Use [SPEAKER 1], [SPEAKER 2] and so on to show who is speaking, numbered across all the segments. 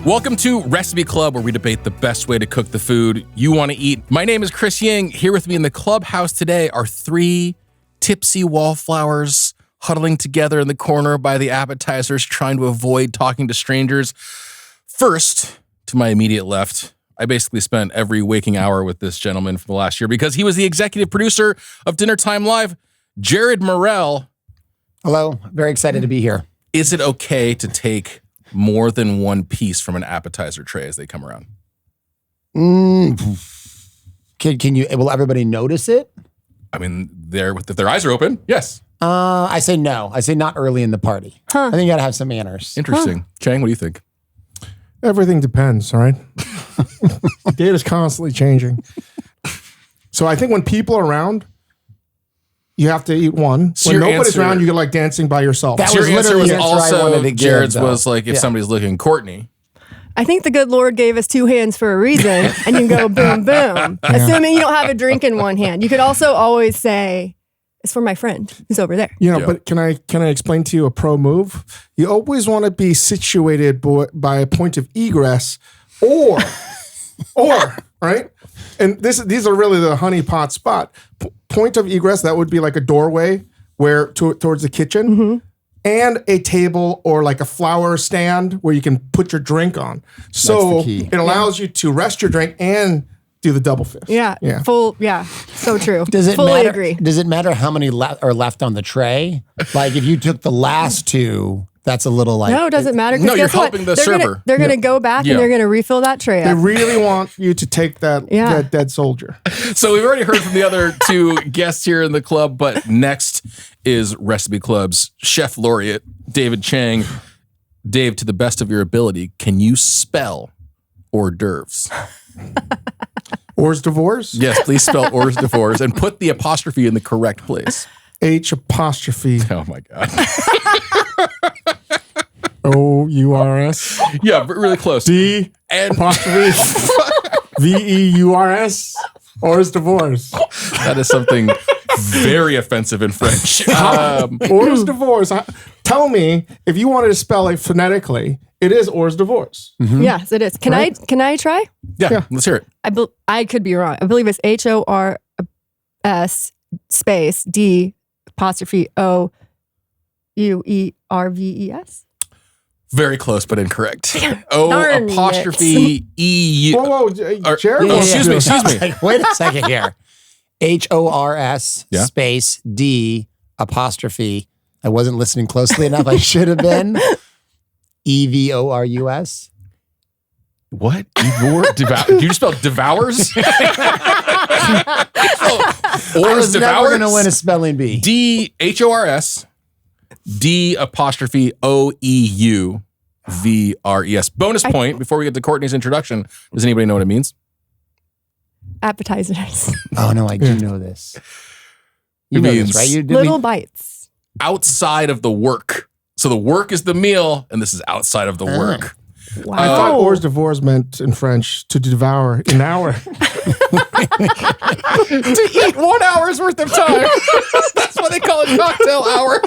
[SPEAKER 1] Welcome to Recipe Club, where we debate the best way to cook the food you want to eat. My name is Chris Ying. Here with me in the clubhouse today are three tipsy wallflowers huddling together in the corner by the appetizers, trying to avoid talking to strangers. First, to my immediate left, I basically spent every waking hour with this gentleman from the last year because he was the executive producer of Dinner Time Live, Jared Morell.
[SPEAKER 2] Hello, very excited to be here.
[SPEAKER 1] Is it okay to take more than one piece from an appetizer tray as they come around?
[SPEAKER 2] Can you? Will everybody notice it?
[SPEAKER 1] I mean, if their eyes are open, yes.
[SPEAKER 2] I say no. I say not early in the party. I think you gotta have some manners.
[SPEAKER 1] Interesting. Chang, what do you think?
[SPEAKER 3] Everything depends, all right? Data's constantly changing. So I think when people are around, you have to eat one.
[SPEAKER 1] So
[SPEAKER 3] when
[SPEAKER 1] your
[SPEAKER 3] nobody's
[SPEAKER 1] answer-
[SPEAKER 3] around, you get like dancing by yourself.
[SPEAKER 2] That
[SPEAKER 1] So
[SPEAKER 2] was
[SPEAKER 1] your answer
[SPEAKER 2] literally
[SPEAKER 1] was
[SPEAKER 2] the answer I wanted
[SPEAKER 1] also,
[SPEAKER 2] to give,
[SPEAKER 1] Jared's
[SPEAKER 2] though.
[SPEAKER 1] was like, if
[SPEAKER 2] Yeah.
[SPEAKER 1] somebody's looking, Courtney.
[SPEAKER 4] I think the good Lord gave us two hands for a reason, and you go boom, boom. Assuming you don't have a drink in one hand. You could also always say, it's for my friend who's over there.
[SPEAKER 3] You know,
[SPEAKER 1] Yeah.
[SPEAKER 3] but can I explain to you a pro move? You always want to be situated by a point of egress or, right? And these are really the honeypot spot. Point of egress, that would be like a doorway towards the kitchen. And a table or like a flower stand where you can put your drink on. So
[SPEAKER 2] That's the key.
[SPEAKER 3] it allows you to rest your drink and do the double fist.
[SPEAKER 4] Yeah. So true.
[SPEAKER 2] Does it
[SPEAKER 4] Fully
[SPEAKER 2] matter?
[SPEAKER 4] agree.
[SPEAKER 2] Does it matter how many are left on the tray? Like if you took the last two, that's a little like
[SPEAKER 4] No, it doesn't matter. 'cause
[SPEAKER 1] No, you're
[SPEAKER 4] guess what?
[SPEAKER 1] helping the
[SPEAKER 4] They're
[SPEAKER 1] server.
[SPEAKER 4] They're going to go back
[SPEAKER 1] Yeah.
[SPEAKER 4] and they're going to refill that tray
[SPEAKER 3] They
[SPEAKER 4] up.
[SPEAKER 3] really want you to take that dead soldier.
[SPEAKER 1] So we've already heard from the other two guests here in the club, but next is Recipe Club's chef laureate, David Chang. Dave, to the best of your ability, can you spell hors d'oeuvres?
[SPEAKER 3] Hors divorce?
[SPEAKER 1] Yes, please spell hors d'oeuvres and put the apostrophe in the correct place.
[SPEAKER 3] H'.
[SPEAKER 1] Oh my God.
[SPEAKER 3] O-U-R-S.
[SPEAKER 1] Yeah, but really close.
[SPEAKER 3] D
[SPEAKER 1] And
[SPEAKER 3] apostrophe V-E-U-R-S. Hors divorce.
[SPEAKER 1] that is something very offensive in French.
[SPEAKER 3] Hors divorce. Tell me, if you wanted to spell it phonetically, it is hors divorce.
[SPEAKER 4] Yes, it is. Can I try?
[SPEAKER 1] Yeah, let's hear it.
[SPEAKER 4] I could be wrong. I believe it's HORS space D apostrophe OUERVES.
[SPEAKER 1] Very close, but incorrect.
[SPEAKER 4] Darn
[SPEAKER 1] O apostrophe E-U.
[SPEAKER 3] Whoa, Jared.
[SPEAKER 1] Oh, excuse me.
[SPEAKER 2] Like, wait a second here. HORS
[SPEAKER 1] Yeah.
[SPEAKER 2] space D apostrophe. I wasn't listening closely enough. I should have been. EVORUS.
[SPEAKER 1] What? Did you just spell devours?
[SPEAKER 2] I
[SPEAKER 1] Hors
[SPEAKER 2] was never
[SPEAKER 1] devours?
[SPEAKER 2] going to win a spelling bee.
[SPEAKER 1] DHORS D apostrophe OEUVRES. Bonus point before we get to Courtney's introduction. Does anybody know what it means?
[SPEAKER 4] Appetizers.
[SPEAKER 2] Oh, no, I do know this. You know
[SPEAKER 1] means
[SPEAKER 2] this, right? You did
[SPEAKER 4] Little bites.
[SPEAKER 1] Outside of the work. So the work is the meal, and this is outside of the work.
[SPEAKER 4] Wow.
[SPEAKER 3] I thought hors divorce meant in French to devour an hour.
[SPEAKER 1] To eat 1 hour's worth of time. That's why they call it cocktail hour.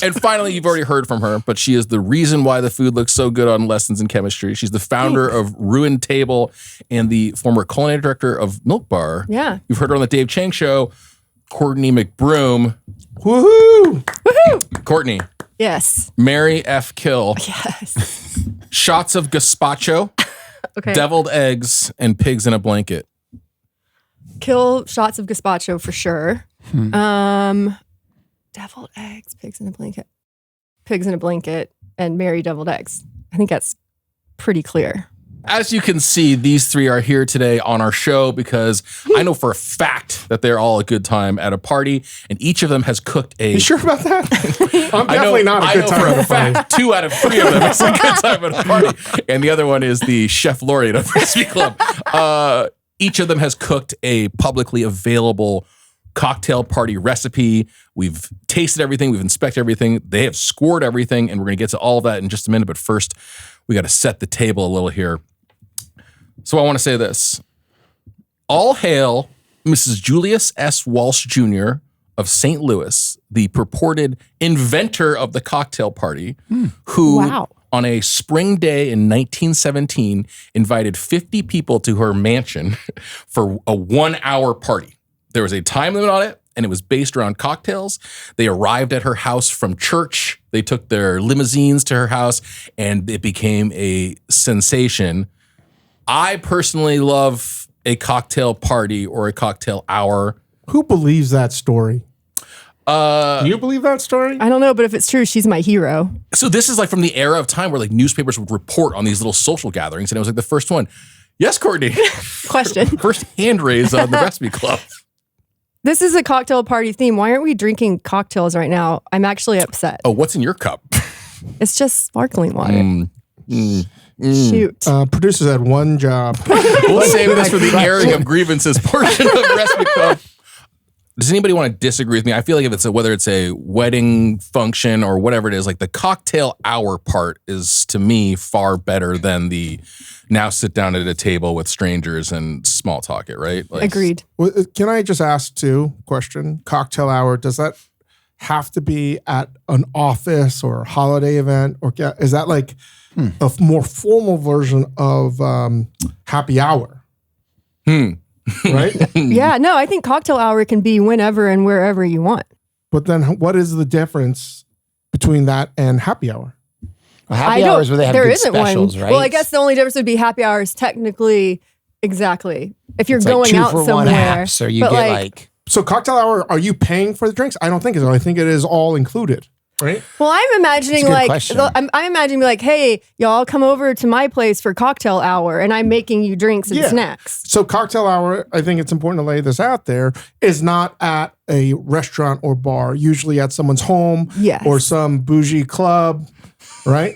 [SPEAKER 1] And finally, you've already heard from her, but she is the reason why the food looks so good on Lessons in Chemistry. She's the founder of Ruined Table and the former culinary director of Milk Bar.
[SPEAKER 4] Yeah.
[SPEAKER 1] You've heard her on the Dave Chang Show. Courtney McBroom.
[SPEAKER 3] Woohoo!
[SPEAKER 1] Courtney,
[SPEAKER 4] Yes.
[SPEAKER 1] Mary F. Kill.
[SPEAKER 4] Yes.
[SPEAKER 1] Shots of gazpacho,
[SPEAKER 4] Okay.
[SPEAKER 1] deviled eggs, and pigs in a blanket.
[SPEAKER 4] Kill shots of gazpacho for sure. Deviled eggs, pigs in a blanket, and Mary deviled eggs. I think that's pretty clear.
[SPEAKER 1] As you can see, these three are here today on our show because I know for a fact that they're all a good time at a party, and each of them has cooked a.
[SPEAKER 3] You sure about that? I'm definitely not a good time
[SPEAKER 1] for
[SPEAKER 3] at
[SPEAKER 1] a
[SPEAKER 3] a party.
[SPEAKER 1] fact 2 out of 3 of them is a good time at a party, and the other one is the chef laureate of Recipe Club. Each of them has cooked a publicly available cocktail party recipe. We've tasted everything. We've inspected everything. They have scored everything, and we're going to get to all of that in just a minute. But first, we got to set the table a little here. So I want to say this. All hail Mrs. Julius S. Walsh Jr. of St. Louis, the purported inventor of the cocktail party, who
[SPEAKER 4] Wow.
[SPEAKER 1] on a spring day in 1917, invited 50 people to her mansion for a 1-hour party. There was a time limit on it, and it was based around cocktails. They arrived at her house from church. They took their limousines to her house, and it became a sensation. I personally love a cocktail party or a cocktail hour.
[SPEAKER 3] Who believes that story? Do you believe that story?
[SPEAKER 4] I don't know, but if it's true, she's my hero.
[SPEAKER 1] So this is like from the era of time where like newspapers would report on these little social gatherings, and it was like the first one. Yes, Courtney.
[SPEAKER 4] Question.
[SPEAKER 1] First hand raise on the Recipe Club.
[SPEAKER 4] This is a cocktail party theme. Why aren't we drinking cocktails right now? I'm actually upset.
[SPEAKER 1] Oh, what's in your cup?
[SPEAKER 4] It's just sparkling water. Shoot.
[SPEAKER 3] Producers had one job.
[SPEAKER 1] We'll save this for the airing of grievances portion of Recipe Club. Does anybody want to disagree with me? I feel like if it's whether it's a wedding function or whatever it is, like the cocktail hour part is to me far better than the now sit down at a table with strangers and small talk it, right? Like,
[SPEAKER 4] Agreed.
[SPEAKER 3] Well, can I just ask too? Question: cocktail hour, does that have to be at an office or a holiday event, or is that like a more formal version of happy hour? Right?
[SPEAKER 4] Yeah, no, I think cocktail hour can be whenever and wherever you want.
[SPEAKER 3] But then what is the difference between that and happy hour?
[SPEAKER 2] Well, happy hours where they have
[SPEAKER 4] there
[SPEAKER 2] good
[SPEAKER 4] isn't
[SPEAKER 2] specials,
[SPEAKER 4] one.
[SPEAKER 2] right?
[SPEAKER 4] Well, I guess the only difference would be happy hours technically, exactly. If you're
[SPEAKER 2] It's
[SPEAKER 4] going
[SPEAKER 2] like 2
[SPEAKER 4] out
[SPEAKER 2] for
[SPEAKER 4] somewhere.
[SPEAKER 2] 1 half, so you
[SPEAKER 4] but
[SPEAKER 2] get like
[SPEAKER 3] So cocktail hour, are you paying for the drinks? I don't think so. I think it is all included, right?
[SPEAKER 4] Well, I'm imagining
[SPEAKER 2] That's a good
[SPEAKER 4] like
[SPEAKER 2] question.
[SPEAKER 4] I'm imagining like, hey, y'all come over to my place for cocktail hour, and I'm making you drinks and
[SPEAKER 3] Yeah.
[SPEAKER 4] snacks.
[SPEAKER 3] So cocktail hour, I think it's important to lay this out there, is not at a restaurant or bar, usually at someone's home
[SPEAKER 4] Yes.
[SPEAKER 3] or some bougie club, right?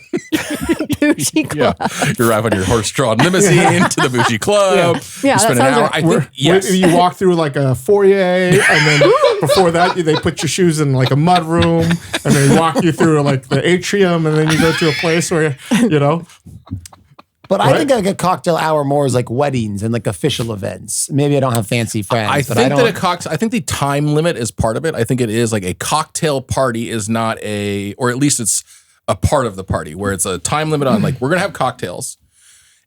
[SPEAKER 4] Bougie club.
[SPEAKER 1] Yeah, you arrive on your horse-drawn limousine to the bougie club.
[SPEAKER 4] Yeah,
[SPEAKER 1] you spend
[SPEAKER 4] that
[SPEAKER 1] an
[SPEAKER 4] sounds
[SPEAKER 1] hour.
[SPEAKER 4] right.
[SPEAKER 1] I think yes.
[SPEAKER 3] You walk through like a foyer, and then before that, they put your shoes in like a mud room, and then walk you through like the atrium, and then you go to a place where, you know.
[SPEAKER 2] But I
[SPEAKER 3] Right?
[SPEAKER 2] think like a cocktail hour more is like weddings and like official events. Maybe I don't have fancy friends.
[SPEAKER 1] I
[SPEAKER 2] but
[SPEAKER 1] think
[SPEAKER 2] I
[SPEAKER 1] that
[SPEAKER 2] don't,
[SPEAKER 1] I think the time limit is part of it. I think it is like a cocktail party is not or at least it's a part of the party where it's a time limit on like we're gonna have cocktails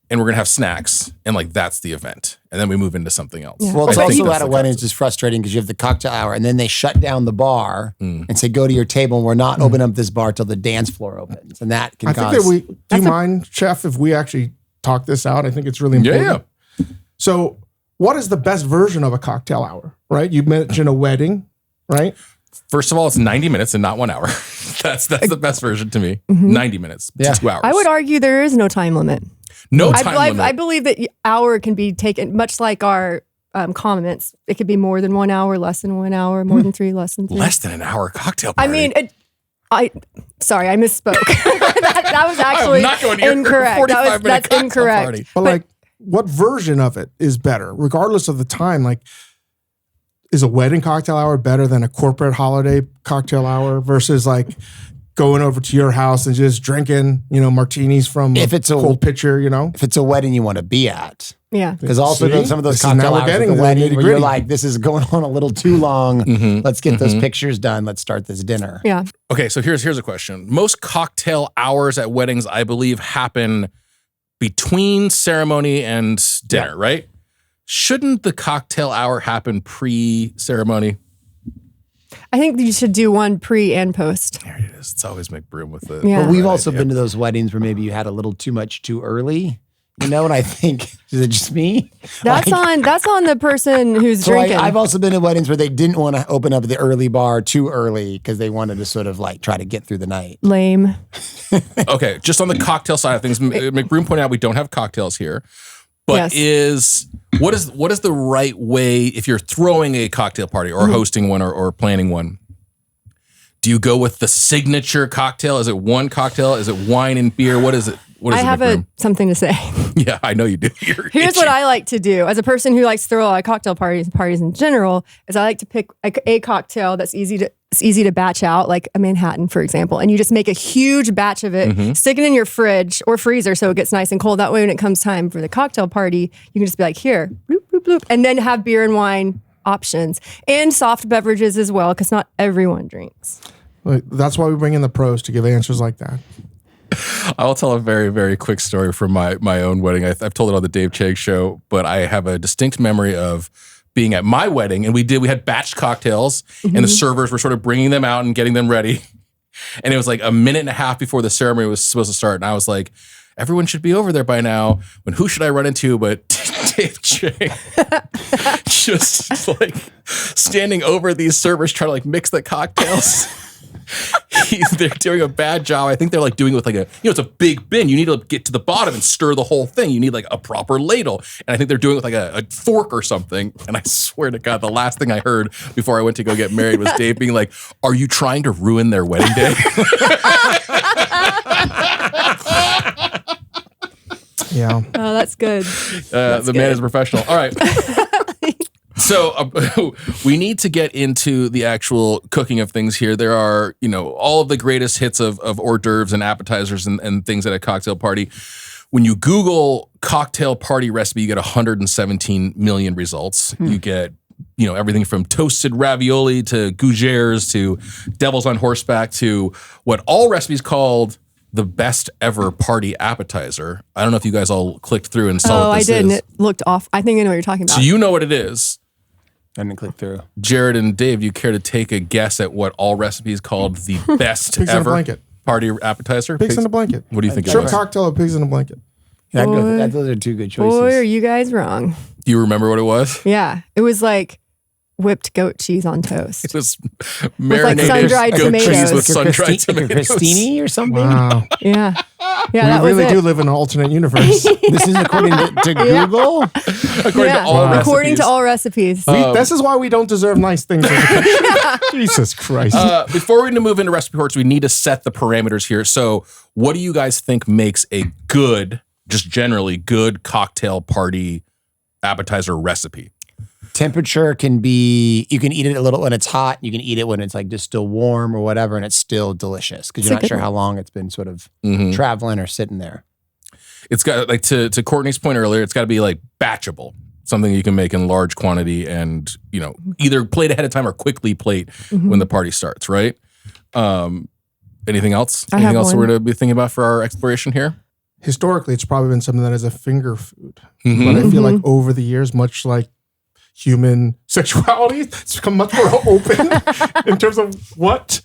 [SPEAKER 1] and we're gonna have snacks and like that's the event and then we move into something else.
[SPEAKER 4] Yeah.
[SPEAKER 2] Well, it's
[SPEAKER 1] I think
[SPEAKER 2] also
[SPEAKER 1] that's
[SPEAKER 2] at a
[SPEAKER 1] the
[SPEAKER 2] wedding,
[SPEAKER 1] concept.
[SPEAKER 2] it's just frustrating because you have the cocktail hour and then they shut down the bar and say, go to your table and we're not opening up this bar till the dance floor opens. And that can
[SPEAKER 3] I
[SPEAKER 2] cause...
[SPEAKER 3] think that do you mind, Chef, if we actually talk this out? I think it's really important.
[SPEAKER 1] Yeah.
[SPEAKER 3] So what is the best version of a cocktail hour, right? You mentioned a wedding, right?
[SPEAKER 1] First of all, it's 90 minutes and not 1 hour. That's the best version to me. 90 minutes
[SPEAKER 2] Yeah.
[SPEAKER 1] to 2 hours.
[SPEAKER 4] I would argue there is no time limit.
[SPEAKER 1] no time limit.
[SPEAKER 4] I believe that hour can be taken much like our condiments. It could be more than 1 hour, less than 1 hour, more than 3, less than 3.
[SPEAKER 1] Less than an hour cocktail
[SPEAKER 4] I
[SPEAKER 1] party.
[SPEAKER 4] mean, sorry, I misspoke. that was actually
[SPEAKER 1] not going to your
[SPEAKER 4] incorrect.
[SPEAKER 1] 45-minute
[SPEAKER 4] That's
[SPEAKER 1] cocktail
[SPEAKER 4] incorrect.
[SPEAKER 1] party.
[SPEAKER 3] But like, what version of it is better, regardless of the time? Like, is a wedding cocktail hour better than a corporate holiday cocktail hour versus like going over to your house and just drinking, martinis from
[SPEAKER 2] If it's a-
[SPEAKER 3] cold pitcher,
[SPEAKER 2] If it's a wedding you want to be at.
[SPEAKER 4] Yeah.
[SPEAKER 2] Because also
[SPEAKER 3] See?
[SPEAKER 2] some of those
[SPEAKER 3] This is now
[SPEAKER 2] cocktail
[SPEAKER 3] we're
[SPEAKER 2] hours
[SPEAKER 3] getting
[SPEAKER 2] at the
[SPEAKER 3] the
[SPEAKER 2] wedding where you're
[SPEAKER 3] nitty-gritty.
[SPEAKER 2] like, this is going on a little too long. Let's get those pictures done. Let's start this dinner.
[SPEAKER 4] Yeah.
[SPEAKER 1] Okay, so here's a question. Most cocktail hours at weddings, I believe, happen between ceremony and dinner, right? Shouldn't the cocktail hour happen pre-ceremony?
[SPEAKER 4] I think you should do one pre and post.
[SPEAKER 1] There it is. It's always McBroom with the.
[SPEAKER 4] Yeah.
[SPEAKER 2] But we've
[SPEAKER 1] right
[SPEAKER 2] also
[SPEAKER 1] idea.
[SPEAKER 2] been to those weddings where maybe you had a little too much too early. And I think, is it just me?
[SPEAKER 4] That's on the person who's
[SPEAKER 2] So
[SPEAKER 4] drinking.
[SPEAKER 2] I've also been to weddings where they didn't want to open up the early bar too early because they wanted to sort of like try to get through the night.
[SPEAKER 4] Lame.
[SPEAKER 1] Okay, just on the cocktail side of things, McBroom pointed out we don't have cocktails here. But
[SPEAKER 4] Yes.
[SPEAKER 1] what is the right way if you're throwing a cocktail party or hosting one or planning one? Do you go with the signature cocktail? Is it one cocktail? Is it wine and beer? What is it? What is
[SPEAKER 4] I
[SPEAKER 1] it,
[SPEAKER 4] have
[SPEAKER 1] McBroom?
[SPEAKER 4] something to say.
[SPEAKER 1] Yeah, I know you do. You're
[SPEAKER 4] Here's
[SPEAKER 1] itchy.
[SPEAKER 4] what I like to do as a person who likes to throw a lot of cocktail parties and parties in general is I like to pick a cocktail that's easy to batch out, like a Manhattan, for example. And you just make a huge batch of it, stick it in your fridge or freezer so it gets nice and cold. That way when it comes time for the cocktail party, you can just be like, here, bloop, bloop, bloop, and then have beer and wine options and soft beverages as well, because not everyone drinks.
[SPEAKER 3] Like, that's why we bring in the pros to give answers like that.
[SPEAKER 1] I'll tell a very, very quick story from my own wedding. I've told it on the Dave Chang show, but I have a distinct memory of being at my wedding, and we had batched cocktails, and the servers were sort of bringing them out and getting them ready. And it was like a minute and a half before the ceremony was supposed to start, and I was like, everyone should be over there by now. Who should I run into but Dave Chang? Just like standing over these servers trying to like mix the cocktails. They're doing a bad job. I think they're like doing it with like it's a big bin. You need to get to the bottom and stir the whole thing. You need like a proper ladle. And I think they're doing it with like a fork or something. And I swear to God, the last thing I heard before I went to go get married was Dave being like, "Are you trying to ruin their wedding day?"
[SPEAKER 3] Yeah.
[SPEAKER 4] Oh, that's good.
[SPEAKER 1] The man is a professional. All right. So we need to get into the actual cooking of things here. There are, all of the greatest hits of hors d'oeuvres and appetizers and things at a cocktail party. When you Google cocktail party recipe, you get 117 million results. You get, everything from toasted ravioli to gougères to devils on horseback to what all recipes called the best ever party appetizer. I don't know if you guys all clicked through and saw what this is.
[SPEAKER 4] I did, and it looked off. I think I know what you're talking about.
[SPEAKER 1] So you know what it is.
[SPEAKER 2] I didn't click through.
[SPEAKER 1] Jared and Dave, you care to take a guess at what all recipes called the best
[SPEAKER 3] Pigs in a
[SPEAKER 1] ever
[SPEAKER 3] blanket.
[SPEAKER 1] party appetizer?
[SPEAKER 3] Pigs in a blanket.
[SPEAKER 1] What do you think it
[SPEAKER 3] Shrimp
[SPEAKER 1] was?
[SPEAKER 3] cocktail of pigs in a blanket.
[SPEAKER 2] Yeah, those are two good choices.
[SPEAKER 4] Boy, are you guys wrong.
[SPEAKER 1] Do you remember what it was?
[SPEAKER 4] Yeah. It was like whipped goat cheese on toast.
[SPEAKER 1] It was
[SPEAKER 4] like
[SPEAKER 1] marinated
[SPEAKER 4] sun-dried
[SPEAKER 1] goat cheese
[SPEAKER 4] tomatoes.
[SPEAKER 1] with sun-dried tomatoes.
[SPEAKER 2] Crostini or something?
[SPEAKER 3] Wow.
[SPEAKER 4] Yeah. Yeah, that
[SPEAKER 3] We
[SPEAKER 4] was
[SPEAKER 3] really
[SPEAKER 4] it.
[SPEAKER 3] do live in an alternate universe.
[SPEAKER 2] This is according to Google?
[SPEAKER 1] According to all recipes.
[SPEAKER 4] According to all recipes.
[SPEAKER 3] This is why we don't deserve nice things. As a country. Jesus Christ.
[SPEAKER 1] Before we move into recipe reports, we need to set the parameters here. So what do you guys think makes a good, just generally good cocktail party appetizer recipe?
[SPEAKER 2] Temperature can be, you can eat it a little when it's hot. You can eat it when it's like just still warm or whatever, and it's still delicious because you're not sure how long it's been sort of traveling or sitting there.
[SPEAKER 1] It's got, like, to Courtney's point earlier, it's got to be like batchable, something you can make in large quantity and, either plate ahead of time or quickly plate when the party starts, right? Anything else? Anything else we're going to be thinking about for our exploration here?
[SPEAKER 3] Historically, it's probably been something that is a finger food. But I feel like over the years, much like human sexuality, it's become much more open in terms of what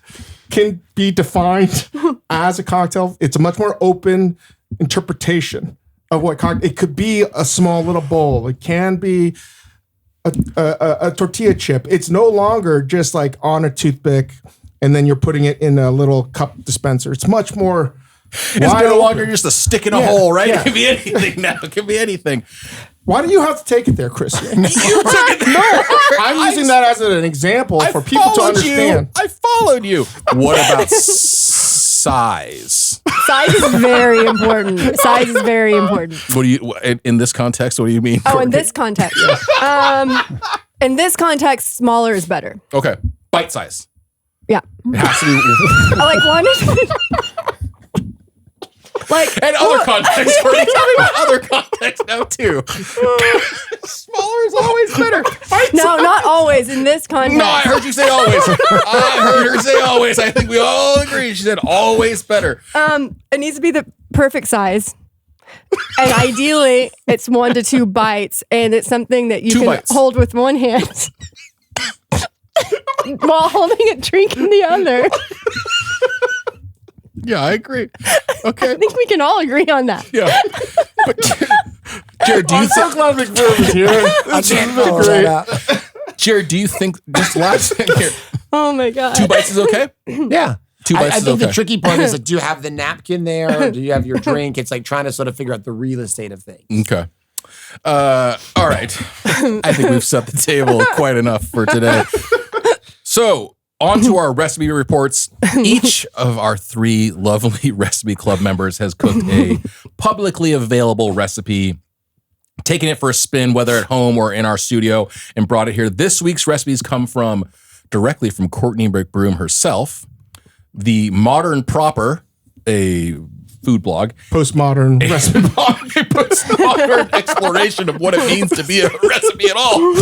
[SPEAKER 3] can be defined as a cocktail. It's a much more open interpretation of what it could be. A small little bowl. It can be a tortilla chip. It's no longer just like on a toothpick and then you're putting it in a little cup dispenser. It's much more.
[SPEAKER 1] It's no longer just a stick in a hole, right?
[SPEAKER 3] Yeah.
[SPEAKER 1] It can be anything now. It can be anything.
[SPEAKER 3] Why do you have to take it there, Chris?
[SPEAKER 1] You took it there.
[SPEAKER 3] I'm using that as an example for people to understand.
[SPEAKER 1] I followed you. What about size?
[SPEAKER 4] Size is very important. Size is very important.
[SPEAKER 1] What do you, in this context, what do you mean?
[SPEAKER 4] Oh, in this context. In this context, smaller is better.
[SPEAKER 1] Okay. Bite size.
[SPEAKER 4] Yeah.
[SPEAKER 1] It has to be.
[SPEAKER 4] I like one.
[SPEAKER 1] And other contexts. We're talking about other contexts now, too. Smaller is always better.
[SPEAKER 4] No, not always. In this context.
[SPEAKER 1] No, I heard you say always. I heard her say always. I think we all agree. She said always better.
[SPEAKER 4] It needs to be the perfect size. And ideally, it's 1 to 2 bites. And it's something that you can hold with one hand while holding a drink in the other.
[SPEAKER 1] Yeah, I agree. Okay.
[SPEAKER 4] I think we can all agree on that.
[SPEAKER 1] Yeah. But, Jared, do you think...
[SPEAKER 3] glad McBroom is here.
[SPEAKER 2] I can't follow that out.
[SPEAKER 1] Jared, do you think... Just last thing here.
[SPEAKER 4] Oh, my God.
[SPEAKER 1] 2 bites is okay?
[SPEAKER 2] Yeah.
[SPEAKER 1] 2 bites
[SPEAKER 2] I
[SPEAKER 1] is
[SPEAKER 2] think
[SPEAKER 1] okay.
[SPEAKER 2] the tricky part is like, do you have the napkin there? Or do you have your drink? It's like trying to sort of figure out the real estate of things.
[SPEAKER 1] Okay. All right. I think we've set the table quite enough for today. So, on to our recipe reports. Each of our 3 lovely Recipe Club members has cooked a publicly available recipe, taken it for a spin, whether at home or in our studio, and brought it here. This week's recipes come directly from Courtney McBroom herself, the Modern Proper, a food blog.
[SPEAKER 3] Postmodern recipe
[SPEAKER 1] blog, a postmodern exploration of what it means to be a recipe at all.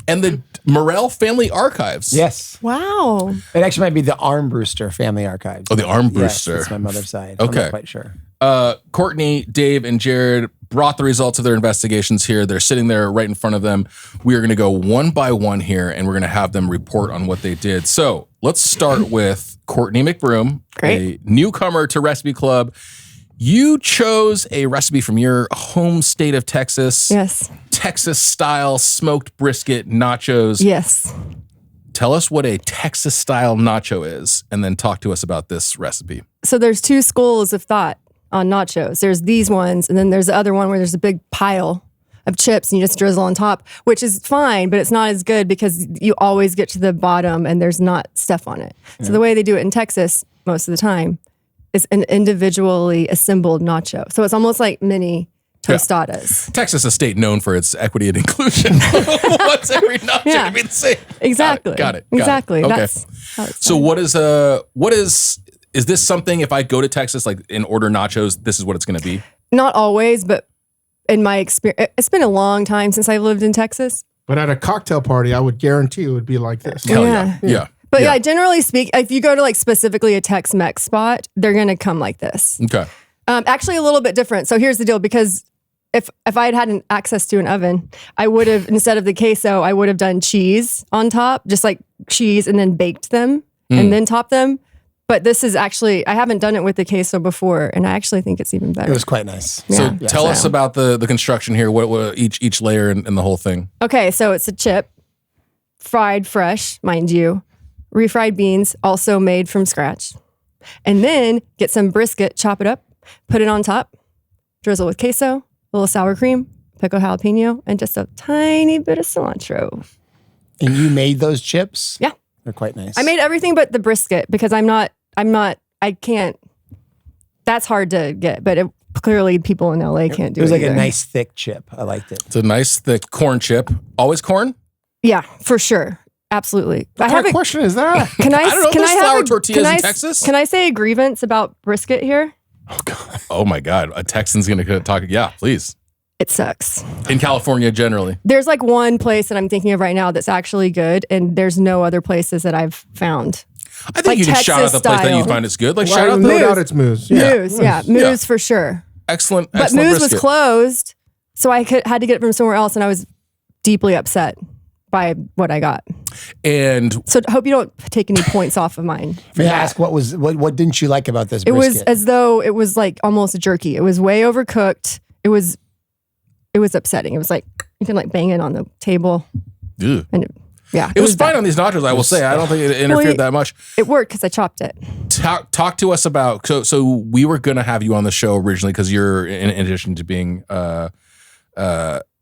[SPEAKER 1] And the Morell Family Archives.
[SPEAKER 2] Yes.
[SPEAKER 4] Wow.
[SPEAKER 2] It actually might be the Armbruster Family Archives.
[SPEAKER 1] Oh, the Armbruster.
[SPEAKER 2] Yes, that's my mother's side.
[SPEAKER 1] Okay.
[SPEAKER 2] I'm not quite sure.
[SPEAKER 1] Courtney, Dave, and Jared brought the results of their investigations here. They're sitting there right in front of them. We are going to go one by one here, and we're going to have them report on what they did. So let's start with Courtney McBroom,
[SPEAKER 4] Great.
[SPEAKER 1] a newcomer to Recipe Club. You chose a recipe from your home state of Texas.
[SPEAKER 4] Yes.
[SPEAKER 1] Texas-style smoked brisket nachos.
[SPEAKER 4] Yes.
[SPEAKER 1] Tell us what a Texas-style nacho is, and then talk to us about this recipe.
[SPEAKER 4] So there's two schools of thought on nachos. There's these ones, and then there's the other one where there's a big pile of chips and you just drizzle on top, which is fine, but it's not as good because you always get to the bottom and there's not stuff on it. So the way they do it in Texas most of the time is an individually assembled nacho. So it's almost like mini tostadas.
[SPEAKER 1] Texas is a state known for its equity and inclusion. What's every nacho
[SPEAKER 4] Yeah.
[SPEAKER 1] to be the same?
[SPEAKER 4] Exactly.
[SPEAKER 1] Got it.
[SPEAKER 4] Exactly.
[SPEAKER 1] Okay.
[SPEAKER 4] That's how it's
[SPEAKER 1] So
[SPEAKER 4] done.
[SPEAKER 1] what is this something, if I go to Texas, like and order nachos, this is what it's going to be?
[SPEAKER 4] Not always, but in my experience, it's been a long time since I've lived in Texas.
[SPEAKER 3] But at a cocktail party, I would guarantee it would be like this.
[SPEAKER 1] Hell yeah. Yeah.
[SPEAKER 4] But yeah, generally speak, if you go to like specifically a Tex-Mex spot, they're going to come like this.
[SPEAKER 1] Okay.
[SPEAKER 4] Actually, a little bit different. So here's the deal, because if I had had access to an oven, I would have, instead of the queso, I would have done cheese on top, just like cheese, and then baked them and then topped them. But this is actually, I haven't done it with the queso before, and I actually think it's even better.
[SPEAKER 2] It was quite nice.
[SPEAKER 1] So
[SPEAKER 4] Yeah.
[SPEAKER 1] tell us about the construction here. What each layer and the whole thing.
[SPEAKER 4] Okay, so it's a chip, fried fresh, mind you, refried beans, also made from scratch. And then get some brisket, chop it up, put it on top, drizzle with queso, a little sour cream, pickle jalapeno, and just a tiny bit of cilantro.
[SPEAKER 2] And you made those chips?
[SPEAKER 4] Yeah.
[SPEAKER 2] They're quite nice.
[SPEAKER 4] I made everything but the brisket because I can't, that's hard to get, but clearly people in LA can't do it.
[SPEAKER 2] It was like
[SPEAKER 4] either.
[SPEAKER 2] a nice thick chip. I liked it.
[SPEAKER 1] It's a nice thick corn chip. Always corn?
[SPEAKER 4] Yeah, for sure. Absolutely.
[SPEAKER 3] What kind of question is that?
[SPEAKER 4] Can I,
[SPEAKER 1] I don't know if
[SPEAKER 4] can
[SPEAKER 1] there's
[SPEAKER 4] I have
[SPEAKER 1] flour
[SPEAKER 4] a-
[SPEAKER 1] tortillas
[SPEAKER 4] can I
[SPEAKER 1] in
[SPEAKER 4] s-
[SPEAKER 1] Texas.
[SPEAKER 4] Can I say a grievance about brisket here?
[SPEAKER 1] Oh my God. A Texan's going to talk. Yeah, please.
[SPEAKER 4] It sucks.
[SPEAKER 1] In California, generally.
[SPEAKER 4] There's like one place that I'm thinking of right now that's actually good, and there's no other places that I've found.
[SPEAKER 1] I think
[SPEAKER 4] Like
[SPEAKER 1] you can shout out the
[SPEAKER 4] Texas
[SPEAKER 1] place that you
[SPEAKER 4] style.
[SPEAKER 1] find it's good. Like
[SPEAKER 3] Well,
[SPEAKER 1] shout out
[SPEAKER 3] no
[SPEAKER 1] the
[SPEAKER 3] doubt it's Moose.
[SPEAKER 4] Moose, yeah, Moose for sure.
[SPEAKER 1] excellent
[SPEAKER 4] But
[SPEAKER 1] excellent
[SPEAKER 4] Moose
[SPEAKER 1] brisket.
[SPEAKER 4] was closed, so I had to get it from somewhere else, and I was deeply upset by what I got.
[SPEAKER 1] And
[SPEAKER 4] So hope you don't take any points off of mine.
[SPEAKER 2] May I ask what didn't you like about this
[SPEAKER 4] It
[SPEAKER 2] brisket?
[SPEAKER 4] was as though it was like almost jerky. It was way overcooked. It was upsetting. It was like you can like bang it on the table,
[SPEAKER 1] Ugh.
[SPEAKER 4] and
[SPEAKER 1] It was fine
[SPEAKER 4] bad.
[SPEAKER 1] on these nachos, I will say. I don't think it interfered that much.
[SPEAKER 4] It worked because I chopped it.
[SPEAKER 1] Talk to us about, so we were going to have you on the show originally because you're, in addition to being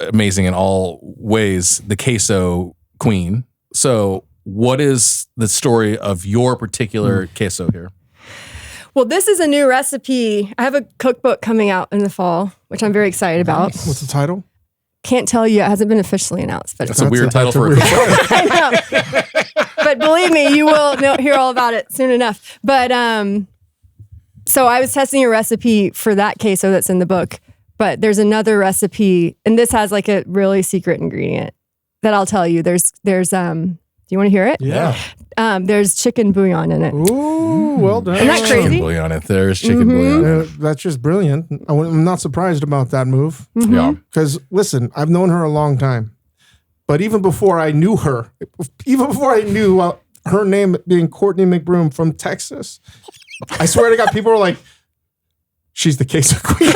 [SPEAKER 1] amazing in all ways, the queso queen. So what is the story of your particular queso here?
[SPEAKER 4] Well, this is a new recipe. I have a cookbook coming out in the fall, which I'm very excited about.
[SPEAKER 3] What's the title?
[SPEAKER 4] Can't tell you. It hasn't been officially announced, but
[SPEAKER 1] That's a weird title for a
[SPEAKER 3] weird
[SPEAKER 1] cookbook.
[SPEAKER 4] I know. But believe me, you will hear all about it soon enough. But so I was testing a recipe for that queso that's in the book. But there's another recipe, and this has like a really secret ingredient that I'll tell you. There's do you want to hear it?
[SPEAKER 3] Yeah.
[SPEAKER 4] There's chicken bouillon in it.
[SPEAKER 3] Ooh, well done.
[SPEAKER 4] Isn't that
[SPEAKER 1] Chicken
[SPEAKER 4] crazy?
[SPEAKER 1] bouillon. If there's chicken bouillon.
[SPEAKER 3] That's just brilliant. I'm not surprised about that move.
[SPEAKER 1] Yeah.
[SPEAKER 3] Because listen, I've known her a long time. But even before I knew her, even before I knew her name being Courtney McBroom from Texas, I swear to God, people were like, she's the queso queen.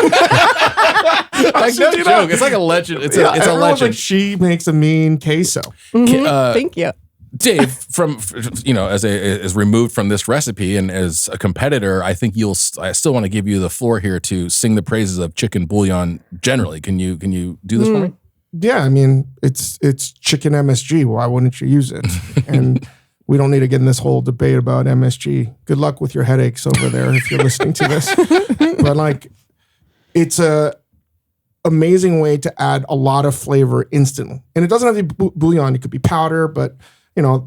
[SPEAKER 1] Like, no joke. It's like a legend. It's a
[SPEAKER 3] Everyone's
[SPEAKER 1] legend.
[SPEAKER 3] like, she makes a mean queso.
[SPEAKER 4] Thank you.
[SPEAKER 1] Dave, from as removed from this recipe and as a competitor, I think I still want to give you the floor here to sing the praises of chicken bouillon generally. Can you do this for me?
[SPEAKER 3] Yeah, I mean, it's chicken MSG. Why wouldn't you use it? And we don't need to get in this whole debate about MSG. Good luck with your headaches over there if you're listening to this. But like, it's a amazing way to add a lot of flavor instantly. And it doesn't have to be bouillon. It could be powder, but you know,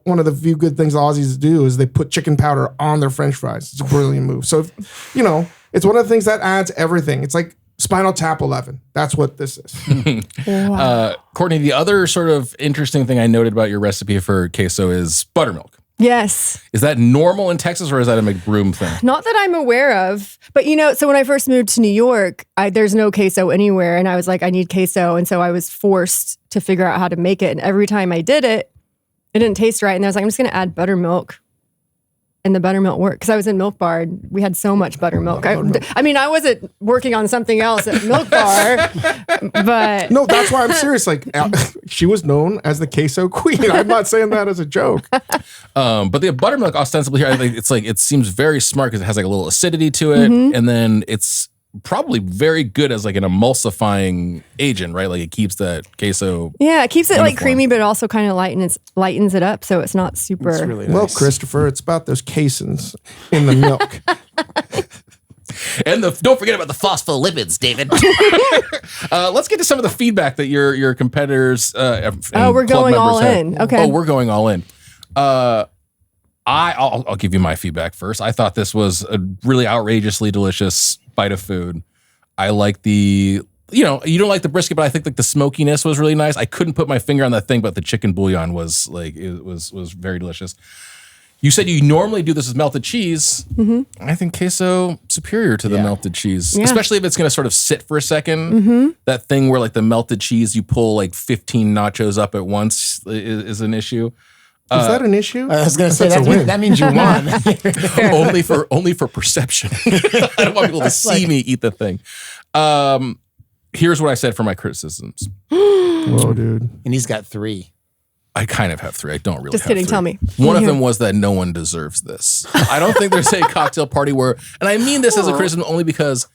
[SPEAKER 3] one of the few good things Aussies do is they put chicken powder on their French fries. It's a brilliant move. So, it's one of the things that adds everything. It's like Spinal Tap 11. That's what this is.
[SPEAKER 4] Wow.
[SPEAKER 1] Courtney, the other sort of interesting thing I noted about your recipe for queso is buttermilk.
[SPEAKER 4] Yes.
[SPEAKER 1] Is that normal in Texas or is that a McBroom thing?
[SPEAKER 4] Not that I'm aware of, but so when I first moved to New York, there's no queso anywhere. And I was like, I need queso. And so I was forced to figure out how to make it. And every time I did it, it didn't taste right. And I was like, I'm just going to add buttermilk. And the buttermilk worked because I was in Milk Bar. And we had so much buttermilk. I wasn't working on something else at Milk Bar, but
[SPEAKER 3] No, that's why I'm serious. Like, she was known as the queso queen. I'm not saying that as a joke.
[SPEAKER 1] But the buttermilk ostensibly here, I think it seems very smart because it has like a little acidity to it. And then it's probably very good as like an emulsifying agent, right? Like it keeps that queso.
[SPEAKER 4] Yeah, it keeps it
[SPEAKER 1] uniform.
[SPEAKER 4] like creamy, but it also kind of lightens it up. So it's not super.
[SPEAKER 2] It's really nice.
[SPEAKER 3] Well, Christopher, it's about those caseins in the milk.
[SPEAKER 1] And don't forget about the phospholipids, David. Let's get to some of the feedback that your competitors.
[SPEAKER 4] We're going all in. Okay.
[SPEAKER 1] Oh, we're going all in. I'll give you my feedback first. I thought this was a really outrageously delicious bite of food. I like you don't like the brisket, but I think like the smokiness was really nice. I couldn't put my finger on that thing, but the chicken bouillon was like, it was very delicious. You said you normally do this with melted cheese. I think queso superior to the melted cheese, especially if it's going to sort of sit for a second. That thing where like the melted cheese, you pull like 15 nachos up at once is an issue.
[SPEAKER 3] Is that an issue?
[SPEAKER 2] I was going to say
[SPEAKER 3] That's a win.
[SPEAKER 2] that means you won.
[SPEAKER 1] only for perception. I don't want people to see me eat the thing. Here's what I said for my criticisms.
[SPEAKER 3] Whoa, dude.
[SPEAKER 2] And he's got 3.
[SPEAKER 1] I kind of have 3. I don't really
[SPEAKER 4] Just
[SPEAKER 1] have
[SPEAKER 4] kidding.
[SPEAKER 1] 3.
[SPEAKER 4] Tell me.
[SPEAKER 1] One of them was that no one deserves this. I don't think there's a cocktail party where, and I mean this as a criticism only because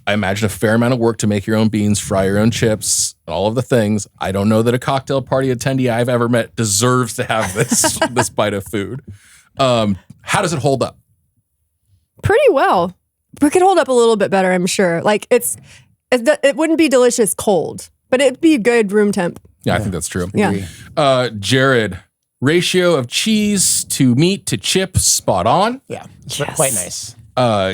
[SPEAKER 1] I imagine a fair amount of work to make your own beans, fry your own chips, all of the things. I don't know that a cocktail party attendee I've ever met deserves to have this this bite of food. How does it hold up?
[SPEAKER 4] Pretty well. It could hold up a little bit better, I'm sure. Like it wouldn't be delicious cold, but it'd be good room temp.
[SPEAKER 1] Yeah, I think that's true.
[SPEAKER 4] Yeah.
[SPEAKER 1] Jared, ratio of cheese to meat to chip, spot on.
[SPEAKER 2] Yeah, it's quite nice.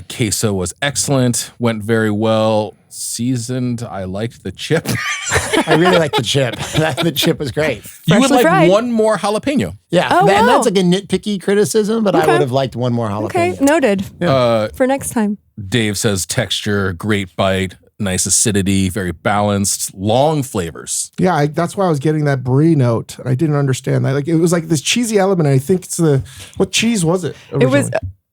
[SPEAKER 1] Queso was excellent, went very well. Seasoned, I liked the chip.
[SPEAKER 2] I really like the chip. The chip was great.
[SPEAKER 1] You would
[SPEAKER 4] Freshly
[SPEAKER 1] like
[SPEAKER 4] fried.
[SPEAKER 1] one more jalapeno.
[SPEAKER 2] Yeah,
[SPEAKER 4] Oh,
[SPEAKER 2] and
[SPEAKER 4] wow.
[SPEAKER 2] that's like a nitpicky criticism, but I would have liked one more jalapeno.
[SPEAKER 4] Okay, noted. For next time.
[SPEAKER 1] Dave says texture, great bite, nice acidity, very balanced, long flavors.
[SPEAKER 3] Yeah, that's why I was getting that brie note. I didn't understand that. Like it was like this cheesy element. I think it's what cheese was it?
[SPEAKER 4] It was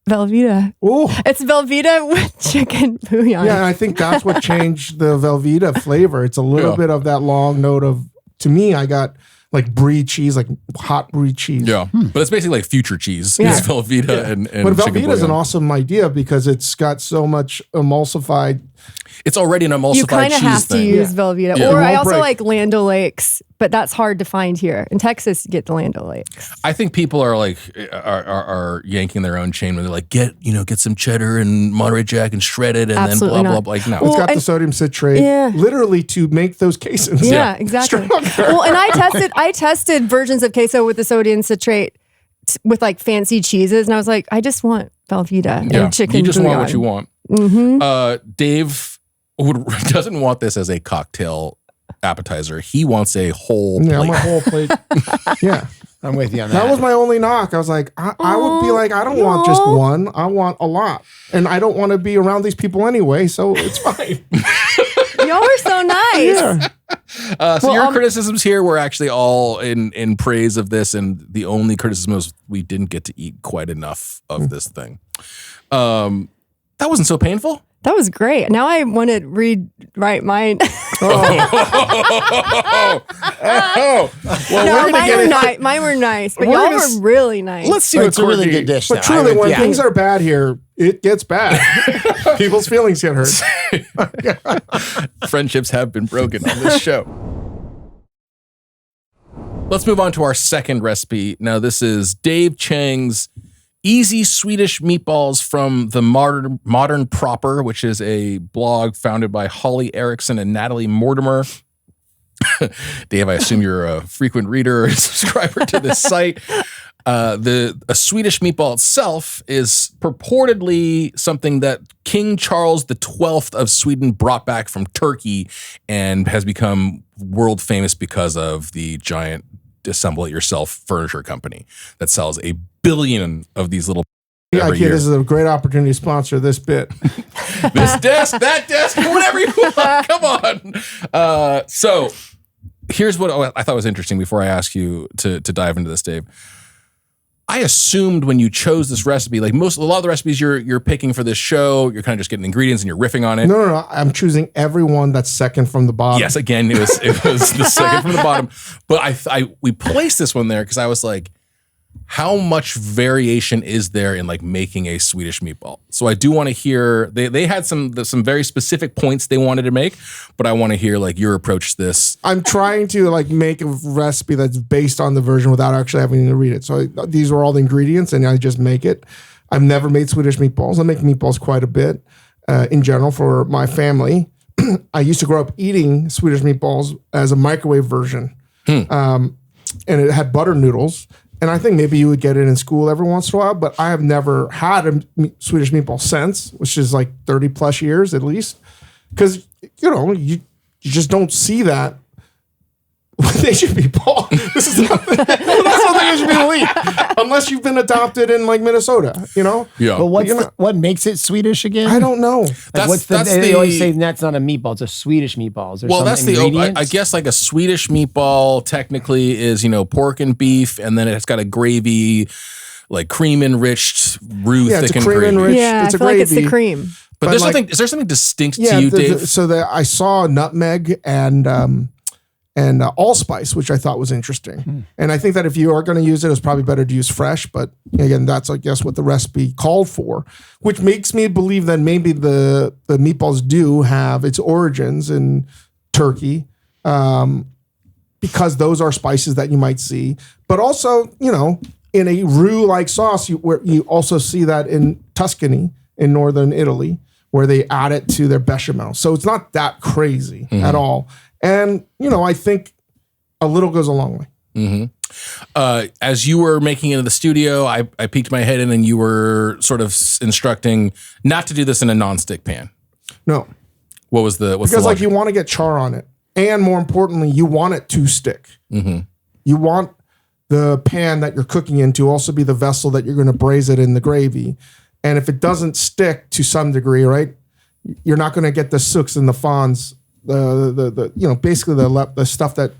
[SPEAKER 4] Velveeta.
[SPEAKER 3] Oh,
[SPEAKER 4] It's Velveeta with chicken bouillon.
[SPEAKER 3] yeah. And I think that's what changed the Velveeta flavor. It's a little bit of that long note of. To me, I got like brie cheese, like hot brie cheese.
[SPEAKER 1] Yeah, but it's basically like future cheese.
[SPEAKER 4] Yeah.
[SPEAKER 1] It's Velveeta and
[SPEAKER 3] But
[SPEAKER 1] chicken
[SPEAKER 3] Velveeta is an
[SPEAKER 1] bouillon.
[SPEAKER 3] awesome idea because it's got so much emulsified.
[SPEAKER 1] It's already an emulsified
[SPEAKER 4] You kind of
[SPEAKER 1] cheese
[SPEAKER 4] have to
[SPEAKER 1] thing.
[SPEAKER 4] use Velveeta.
[SPEAKER 1] Yeah.
[SPEAKER 4] Or
[SPEAKER 3] It
[SPEAKER 4] I
[SPEAKER 3] won't
[SPEAKER 4] also
[SPEAKER 3] break.
[SPEAKER 4] like Land O'Lakes, but that's hard to find here. In Texas, you get the Land O'Lakes.
[SPEAKER 1] I think people are like are yanking their own chain when they're like, get some cheddar and Monterey Jack and shred it and
[SPEAKER 4] Absolutely
[SPEAKER 1] then blah
[SPEAKER 4] not.
[SPEAKER 1] blah blah. Like no.
[SPEAKER 3] It's
[SPEAKER 4] Well,
[SPEAKER 3] got the
[SPEAKER 4] and-
[SPEAKER 3] sodium citrate,
[SPEAKER 4] Yeah.
[SPEAKER 3] literally to make those caseins.
[SPEAKER 4] Yeah, exactly. Well, and I tested versions of queso with the sodium citrate with like fancy cheeses, and I was like, I just want Velveeta
[SPEAKER 1] Yeah,
[SPEAKER 4] and chicken
[SPEAKER 1] you just
[SPEAKER 4] bouillon.
[SPEAKER 1] want what you want. Dave doesn't want this as a cocktail appetizer. He wants a whole
[SPEAKER 3] Yeah,
[SPEAKER 1] plate.
[SPEAKER 3] my whole plate. Yeah.
[SPEAKER 2] I'm with you on that.
[SPEAKER 3] That was my only knock. I was like, I would be like, I don't want just one. I want a lot. And I don't want to be around these people anyway, so it's fine.
[SPEAKER 4] Y'all are so nice.
[SPEAKER 3] Yeah.
[SPEAKER 1] So your criticisms here were actually all in praise of this, and the only criticism was we didn't get to eat quite enough of this thing. That wasn't so painful.
[SPEAKER 4] That was great. Now I want to rewrite mine.
[SPEAKER 1] Well,
[SPEAKER 4] No, mine were nice, but
[SPEAKER 3] We're
[SPEAKER 4] y'all
[SPEAKER 3] gonna
[SPEAKER 4] were really nice.
[SPEAKER 1] let's see
[SPEAKER 2] But
[SPEAKER 1] what
[SPEAKER 2] it's a really
[SPEAKER 1] Courtney-
[SPEAKER 2] good dish.
[SPEAKER 3] But
[SPEAKER 2] though.
[SPEAKER 3] truly, when
[SPEAKER 2] yeah.
[SPEAKER 3] things are bad here, it gets bad. People's feelings get hurt.
[SPEAKER 1] Friendships have been broken on this show. Let's move on to our second recipe. Now, this is Dave Chang's Easy Swedish Meatballs from the Modern Proper, which is a blog founded by Holly Erickson and Natalie Mortimer. Dave, I assume you're a frequent reader or subscriber to this site. A Swedish meatball itself is purportedly something that King Charles XII of Sweden brought back from Turkey and has become world famous because of the giant assemble it yourself furniture company that sells 1 billion of these little every year.
[SPEAKER 3] This is a great opportunity to sponsor this bit.
[SPEAKER 1] This desk, that desk, whatever you want. Come on. So here's what I thought was interesting before I ask you to dive into this, Dave. I assumed when you chose this recipe, like a lot of the recipes you're picking for this show, you're kind of just getting ingredients and you're riffing on it.
[SPEAKER 3] No. I'm choosing everyone that's second from the bottom.
[SPEAKER 1] Yes, again, it was the second from the bottom. But we placed this one there because I was like, how much variation is there in like making a Swedish meatball? So I do want to hear, they had some very specific points they wanted to make, but I want to hear like your approach to this.
[SPEAKER 3] I'm trying to like make a recipe that's based on the version without actually having to read it. So these are all the ingredients and I just make it. I've never made Swedish meatballs. I make meatballs quite a bit in general for my family. I used to grow up eating Swedish meatballs as a microwave version. And it had butter noodles. And I think maybe you would get it in school every once in a while, but I have never had a Swedish meatball since, which is like 30 plus years at least. Because, you just don't see that with Asian people. This is not, that's something Asian people eat. Unless you've been adopted in like Minnesota,
[SPEAKER 1] Yeah.
[SPEAKER 2] But what makes it Swedish again?
[SPEAKER 3] I don't know.
[SPEAKER 2] They always say that's not a meatball, it's a Swedish meatball.
[SPEAKER 1] Well, that's I guess like a Swedish meatball technically is, pork and beef, and then it's got a gravy, like cream enriched, roux thickened gravy.
[SPEAKER 3] Enriched.
[SPEAKER 4] Yeah,
[SPEAKER 3] it's
[SPEAKER 4] I
[SPEAKER 3] a
[SPEAKER 4] feel
[SPEAKER 3] gravy.
[SPEAKER 4] like it's the cream.
[SPEAKER 1] But is there something distinct to you, Dave?
[SPEAKER 3] I saw nutmeg and allspice, which I thought was interesting. And I think that if you are going to use it, it's probably better to use fresh. But again, that's, I guess, what the recipe called for, which makes me believe that maybe the meatballs do have its origins in Turkey, because those are spices that you might see. But also, in a roux-like sauce, where you also see that in Tuscany, in northern Italy, where they add it to their bechamel. So it's not that crazy at all. And, I think a little goes a long way.
[SPEAKER 1] Mm-hmm. As you were making it in the studio, I peeked my head in and you were sort of instructing not to do this in a nonstick pan.
[SPEAKER 3] No.
[SPEAKER 1] What was the
[SPEAKER 3] Because like you want to get char on it. And more importantly, you want it to stick. Mm-hmm. You want the pan that you're cooking in to also be the vessel that you're going to braise it in the gravy. And if it doesn't stick to some degree, right, you're not going to get the sooks and the fawns, basically the stuff that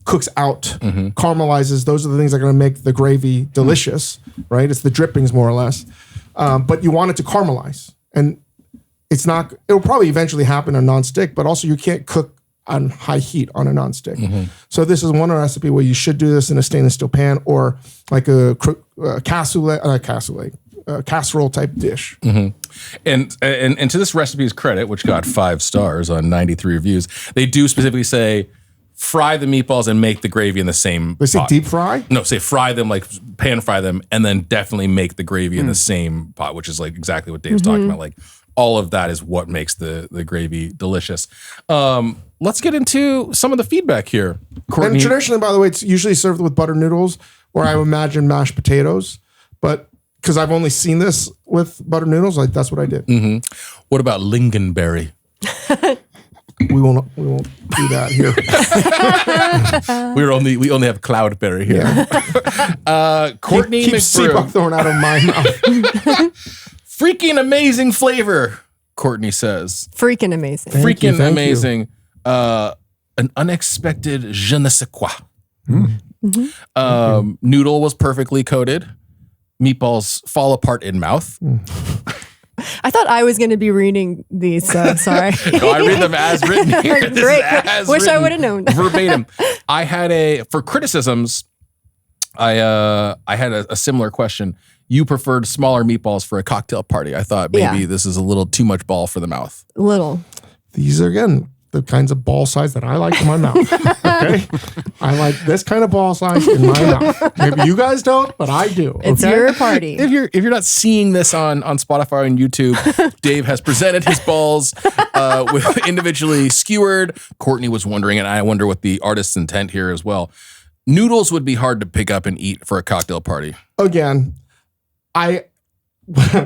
[SPEAKER 3] cooks out, caramelizes. Those are the things that are going to make the gravy delicious, right? It's the drippings more or less. But you want it to caramelize, and it'll probably eventually happen on nonstick, but also you can't cook on high heat on a nonstick. So this is one recipe where you should do this in a stainless steel pan or like a casserole type dish.
[SPEAKER 1] And to this recipe's credit, which got 5 stars on 93 reviews, they do specifically say fry the meatballs and make the gravy in the same
[SPEAKER 3] They say
[SPEAKER 1] pot.
[SPEAKER 3] deep fry?
[SPEAKER 1] No, say fry them, like pan fry them, and then definitely make the gravy in the same pot, which is like exactly what Dave's talking about. Like all of that is what makes the gravy delicious. Let's get into some of the feedback here. Courtney.
[SPEAKER 3] And traditionally, by the way, it's usually served with butter noodles, or I imagine mashed potatoes. But because I've only seen this with butter noodles, like that's what I did.
[SPEAKER 1] What about lingonberry?
[SPEAKER 3] We won't do that here.
[SPEAKER 1] we only have cloudberry here. Courtney
[SPEAKER 3] Keep
[SPEAKER 1] McBroom.
[SPEAKER 3] thrown out of my mouth.
[SPEAKER 1] Freaking amazing flavor, Courtney says.
[SPEAKER 4] Freaking amazing.
[SPEAKER 3] Thank you.
[SPEAKER 1] Amazing. An unexpected je ne sais quoi. Noodle was perfectly coated. Meatballs fall apart in mouth.
[SPEAKER 4] I thought I was going to be reading these, so sorry.
[SPEAKER 1] No, I read them as written here. This
[SPEAKER 4] Great.
[SPEAKER 1] is as
[SPEAKER 4] Wish I
[SPEAKER 1] written,
[SPEAKER 4] would have known.
[SPEAKER 1] Verbatim. I had for criticisms, I had a similar question. You preferred smaller meatballs for a cocktail party. I thought maybe this is a little too much ball for the mouth.
[SPEAKER 4] Little.
[SPEAKER 3] These are, again, the kinds of ball size that I like in my mouth. Okay? I like this kind of ball size in my mouth. Maybe you guys don't, but I do.
[SPEAKER 4] It's your party.
[SPEAKER 1] If you're not seeing this on Spotify and YouTube, Dave has presented his balls with individually skewered. Courtney was wondering, and I wonder what the artist's intent here as well. Noodles would be hard to pick up and eat for a cocktail party.
[SPEAKER 3] Again,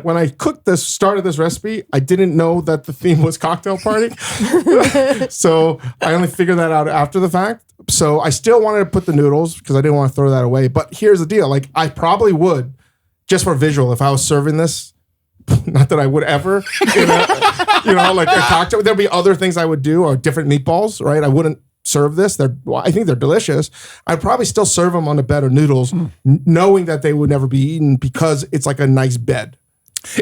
[SPEAKER 3] when I started this recipe, I didn't know that the theme was cocktail party. So I only figured that out after the fact. So I still wanted to put the noodles because I didn't want to throw that away. But here's the deal. Like, I probably would, just for visual, if I was serving this, not that I would ever, like a cocktail. There'd be other things I would do, or different meatballs, right? I wouldn't serve this. I think they're delicious. I'd probably still serve them on a bed of noodles, knowing that they would never be eaten because it's like a nice bed.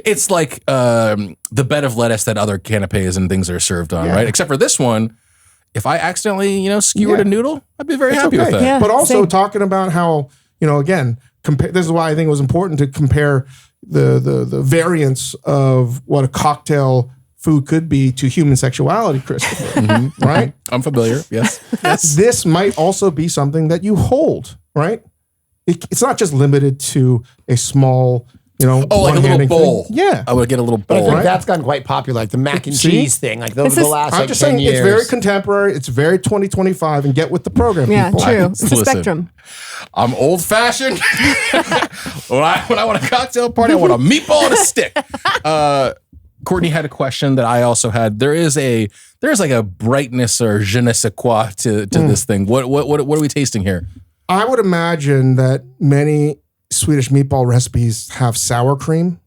[SPEAKER 1] It's like the bed of lettuce that other canapes and things are served on, right? Except for this one, if I accidentally, skewered a noodle, I'd be very happy with that.
[SPEAKER 4] Yeah,
[SPEAKER 3] but also
[SPEAKER 4] same.
[SPEAKER 3] talking about how, again, this is why I think it was important to compare the variance of what a cocktail food could be to human sexuality, Christopher. Right?
[SPEAKER 1] I'm familiar. Yes.
[SPEAKER 3] This might also be something that you hold, right? It's not just limited to a small,
[SPEAKER 1] like a little bowl.
[SPEAKER 3] Thing. Yeah.
[SPEAKER 1] I would get a little
[SPEAKER 2] But I
[SPEAKER 1] bowl.
[SPEAKER 2] think that's gotten quite popular, like the mac and cheese thing, like the last
[SPEAKER 3] I'm just
[SPEAKER 2] 10
[SPEAKER 3] saying
[SPEAKER 2] years.
[SPEAKER 3] it's very contemporary. It's very 2025, and get with the program,
[SPEAKER 4] Yeah,
[SPEAKER 3] people.
[SPEAKER 4] true. It's a
[SPEAKER 1] Listen.
[SPEAKER 4] spectrum.
[SPEAKER 1] I'm old fashioned. when I want a cocktail party, I want a meatball and a stick. Courtney had a question that I also had. There's like a brightness or je ne sais quoi to this thing. What are we tasting here?
[SPEAKER 3] I would imagine that many Swedish meatball recipes have sour cream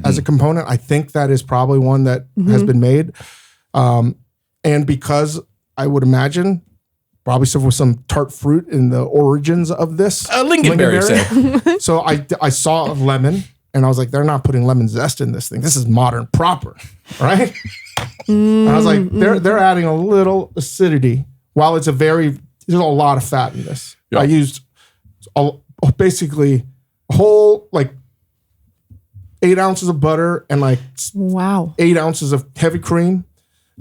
[SPEAKER 3] as a component. I think that is probably one that has been made. And because I would imagine probably with some tart fruit in the origins of this.
[SPEAKER 1] Lingonberry, say.
[SPEAKER 3] So I saw a lemon and I was like, they're not putting lemon zest in this thing. This is modern proper, right? And I was like, they're adding a little acidity while there's a lot of fat in this.
[SPEAKER 1] Yeah.
[SPEAKER 3] I used basically a whole 8 ounces of butter and
[SPEAKER 4] Wow.
[SPEAKER 3] 8 ounces of heavy cream.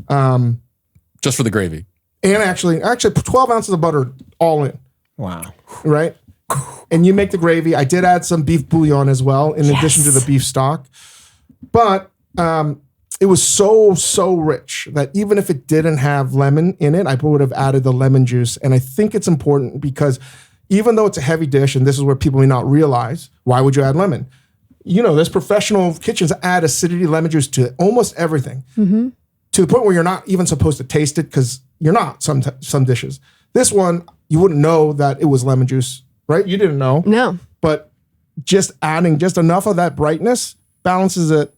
[SPEAKER 1] Just for the gravy.
[SPEAKER 3] And actually 12 ounces of butter all in.
[SPEAKER 2] Wow.
[SPEAKER 3] Right? And you make the gravy. I did add some beef bouillon as well, in addition to the beef stock. But it was so rich that even if it didn't have lemon in it, I would have added the lemon juice. And I think it's important because even though it's a heavy dish, and this is where people may not realize, why would you add lemon? There's professional kitchens that add acidity, lemon juice to almost everything. To the point where you're not even supposed to taste it because you're not some dishes. This one, you wouldn't know that it was lemon juice, right? You didn't know.
[SPEAKER 4] No.
[SPEAKER 3] But just adding just enough of that brightness balances it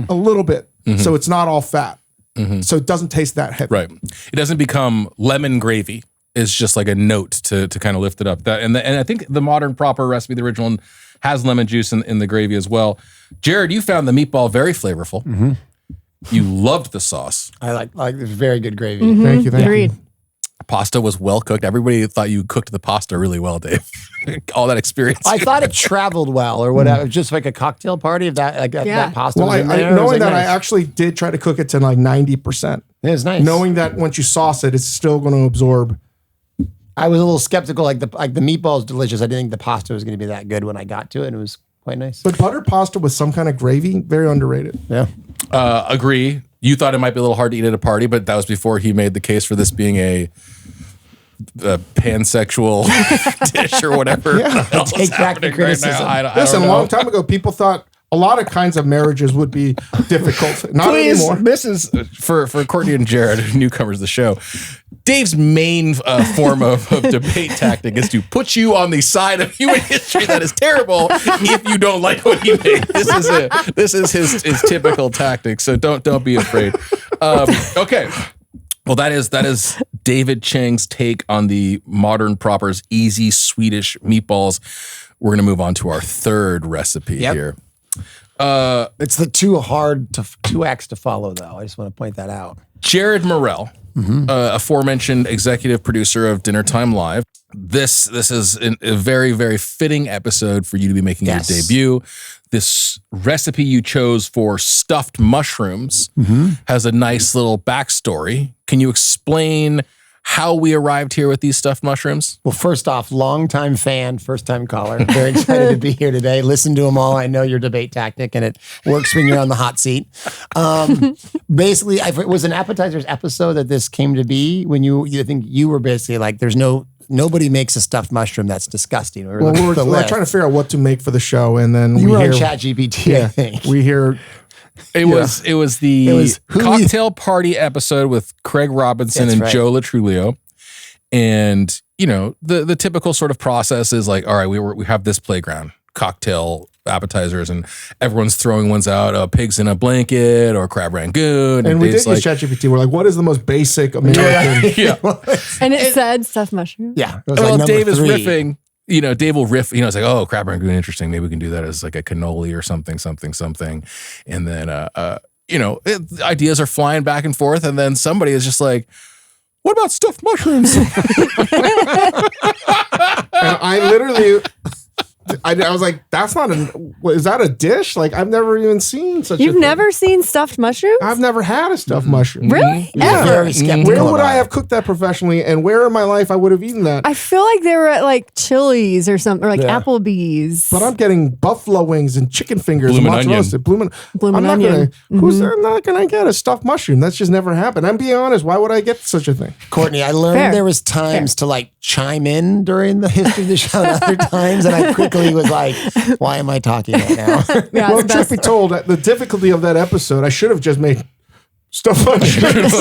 [SPEAKER 3] a little bit. So it's not all fat. So it doesn't taste that heavy.
[SPEAKER 1] Right. It doesn't become lemon gravy. It's just like a note to kind of lift it up. And I think the modern proper recipe, the original one, has lemon juice in the gravy as well. Jared, you found the meatball very flavorful. You loved the sauce.
[SPEAKER 2] I like it's very good gravy.
[SPEAKER 3] Thank you.
[SPEAKER 4] Agreed.
[SPEAKER 1] Pasta was well cooked. Everybody thought you cooked the pasta really well, Dave. All that experience.
[SPEAKER 2] I thought it traveled well or whatever, just like a cocktail party. If that pasta
[SPEAKER 3] Well,
[SPEAKER 2] was in there,
[SPEAKER 3] knowing that, I
[SPEAKER 2] nice.
[SPEAKER 3] actually did try to cook it to 90%.
[SPEAKER 2] It was nice.
[SPEAKER 3] Knowing that once you sauce it, it's still going to absorb.
[SPEAKER 2] I was a little skeptical. Like the meatball's delicious. I didn't think the pasta was going to be that good when I got to it. And it was quite nice.
[SPEAKER 3] But butter pasta with some kind of gravy, very underrated.
[SPEAKER 2] Yeah.
[SPEAKER 1] Agree. You thought it might be a little hard to eat at a party, but that was before he made the case for this being a pansexual dish or whatever.
[SPEAKER 3] Yeah.
[SPEAKER 2] Take back the criticism.
[SPEAKER 3] Listen, a long time ago, people thought a lot of kinds of marriages would be difficult. Not
[SPEAKER 1] Please,
[SPEAKER 3] anymore.
[SPEAKER 1] this is for Courtney and Jared, newcomers to the show. Dave's main form of debate tactic is to put you on the side of human history that is terrible if you don't like what he made. This is his typical tactic. So don't be afraid. Okay. Well, that is David Chang's take on the modern proper's easy Swedish meatballs. We're going to move on to our third recipe here.
[SPEAKER 2] It's the two acts to follow, though. I just want to point that out.
[SPEAKER 1] Jared Morell, aforementioned executive producer of Dinner Time Live. This is a very, very fitting episode for you to be making your debut. This recipe you chose for stuffed mushrooms has a nice little backstory. Can you explain how we arrived here with these stuffed mushrooms?
[SPEAKER 2] Well, first off, longtime fan, first time caller. Very excited to be here today. Listen to them all. I know your debate tactic, and it works when you're on the hot seat. Basically, it was an appetizers episode that this came to be when you think you were basically like, nobody makes a stuffed mushroom that's disgusting.
[SPEAKER 3] Well, we're trying to figure out what to make for the show, and then
[SPEAKER 2] you were on ChatGPT, I think.
[SPEAKER 3] We hear...
[SPEAKER 1] It was the cocktail party episode with Craig Robinson and Joe Latrulio. And, the typical sort of process is like, all right, we have this playground, cocktail appetizers, and everyone's throwing ones out, pigs in a blanket or crab rangoon.
[SPEAKER 3] And we did use ChatGPT. We're like, what is the most basic American?
[SPEAKER 4] And it said stuffed mushroom.
[SPEAKER 2] Yeah.
[SPEAKER 1] Well, Dave is riffing. Dave will riff, it's like, oh, crab rangoon, interesting. Maybe we can do that as like a cannoli or something. And then, ideas are flying back and forth. And then somebody is just like, what about stuffed mushrooms?
[SPEAKER 3] And I literally... I was like, that's not is that a dish? Like, I've never even seen such a thing.
[SPEAKER 4] You've never seen stuffed mushrooms?
[SPEAKER 3] I've never had a stuffed mushroom.
[SPEAKER 4] Really?
[SPEAKER 3] Yeah.
[SPEAKER 2] Very skeptical.
[SPEAKER 3] Where would I have cooked that professionally, and where in my life I would have eaten that?
[SPEAKER 4] I feel like they were at like Chili's or something, or like Applebee's.
[SPEAKER 3] But I'm getting buffalo wings and chicken fingers
[SPEAKER 1] Bloomin'
[SPEAKER 3] and
[SPEAKER 1] onion.
[SPEAKER 3] roasted. Bloomin'
[SPEAKER 4] onion.
[SPEAKER 3] Who's not gonna get a stuffed mushroom? That's just never happened. I'm being honest. Why would I get such a thing?
[SPEAKER 2] Courtney, I learned there was times to like chime in during the history of the show and other times, and I quickly was like, why am I talking right now?
[SPEAKER 4] Yeah,
[SPEAKER 3] Well, truth be told, the difficulty of that episode, I should have just made stuff mushrooms.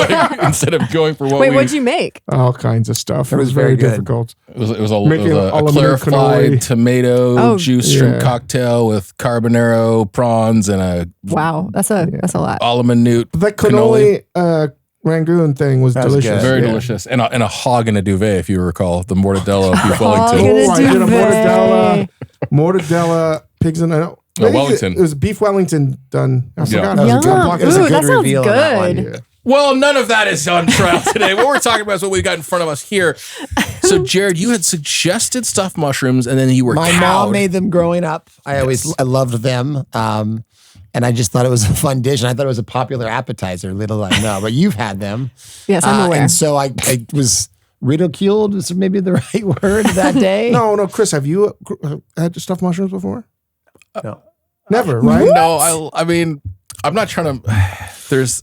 [SPEAKER 1] Instead of going for what
[SPEAKER 4] Wait, what'd you make?
[SPEAKER 3] All kinds of stuff. It was
[SPEAKER 2] very
[SPEAKER 3] very
[SPEAKER 2] good.
[SPEAKER 3] difficult.
[SPEAKER 1] It was a
[SPEAKER 3] Making
[SPEAKER 1] a
[SPEAKER 3] all
[SPEAKER 1] clarified
[SPEAKER 3] American
[SPEAKER 1] tomato juice shrimp
[SPEAKER 3] Yeah.
[SPEAKER 1] cocktail with carbonaro prawns and a
[SPEAKER 4] Wow, that's a lot.
[SPEAKER 1] almond newt
[SPEAKER 3] That cannoli Rangoon thing was
[SPEAKER 2] was
[SPEAKER 3] delicious.
[SPEAKER 2] good.
[SPEAKER 1] very
[SPEAKER 3] Yeah.
[SPEAKER 1] delicious, and a hog in a duvet, if you recall, the mortadella beef
[SPEAKER 4] Hog
[SPEAKER 1] Wellington.
[SPEAKER 4] in a
[SPEAKER 3] Oh, I did a
[SPEAKER 4] duvet.
[SPEAKER 3] mortadella, pigs in a
[SPEAKER 1] Wellington.
[SPEAKER 3] It was beef Wellington done. I forgot.
[SPEAKER 2] That was a
[SPEAKER 4] Yum.
[SPEAKER 2] good block. It was a
[SPEAKER 4] Ooh,
[SPEAKER 2] good
[SPEAKER 4] that sounds
[SPEAKER 2] reveal on that one.
[SPEAKER 4] good.
[SPEAKER 3] Yeah.
[SPEAKER 1] Well, none of that is on trial today. What we're talking about is what we got in front of us here. So, Jared, you had suggested stuffed mushrooms, and then you were
[SPEAKER 2] My
[SPEAKER 1] cowed.
[SPEAKER 2] mom made them growing up. I loved them. And I just thought it was a fun dish, and I thought it was a popular appetizer. Little I know, but you've had them.
[SPEAKER 4] Yes, I'm aware.
[SPEAKER 2] And so I was ridiculed, is maybe the right word that day.
[SPEAKER 3] No, Chris, have you had stuffed mushrooms before?
[SPEAKER 2] No.
[SPEAKER 3] Never, right?
[SPEAKER 1] No, I mean, I'm not trying to. There's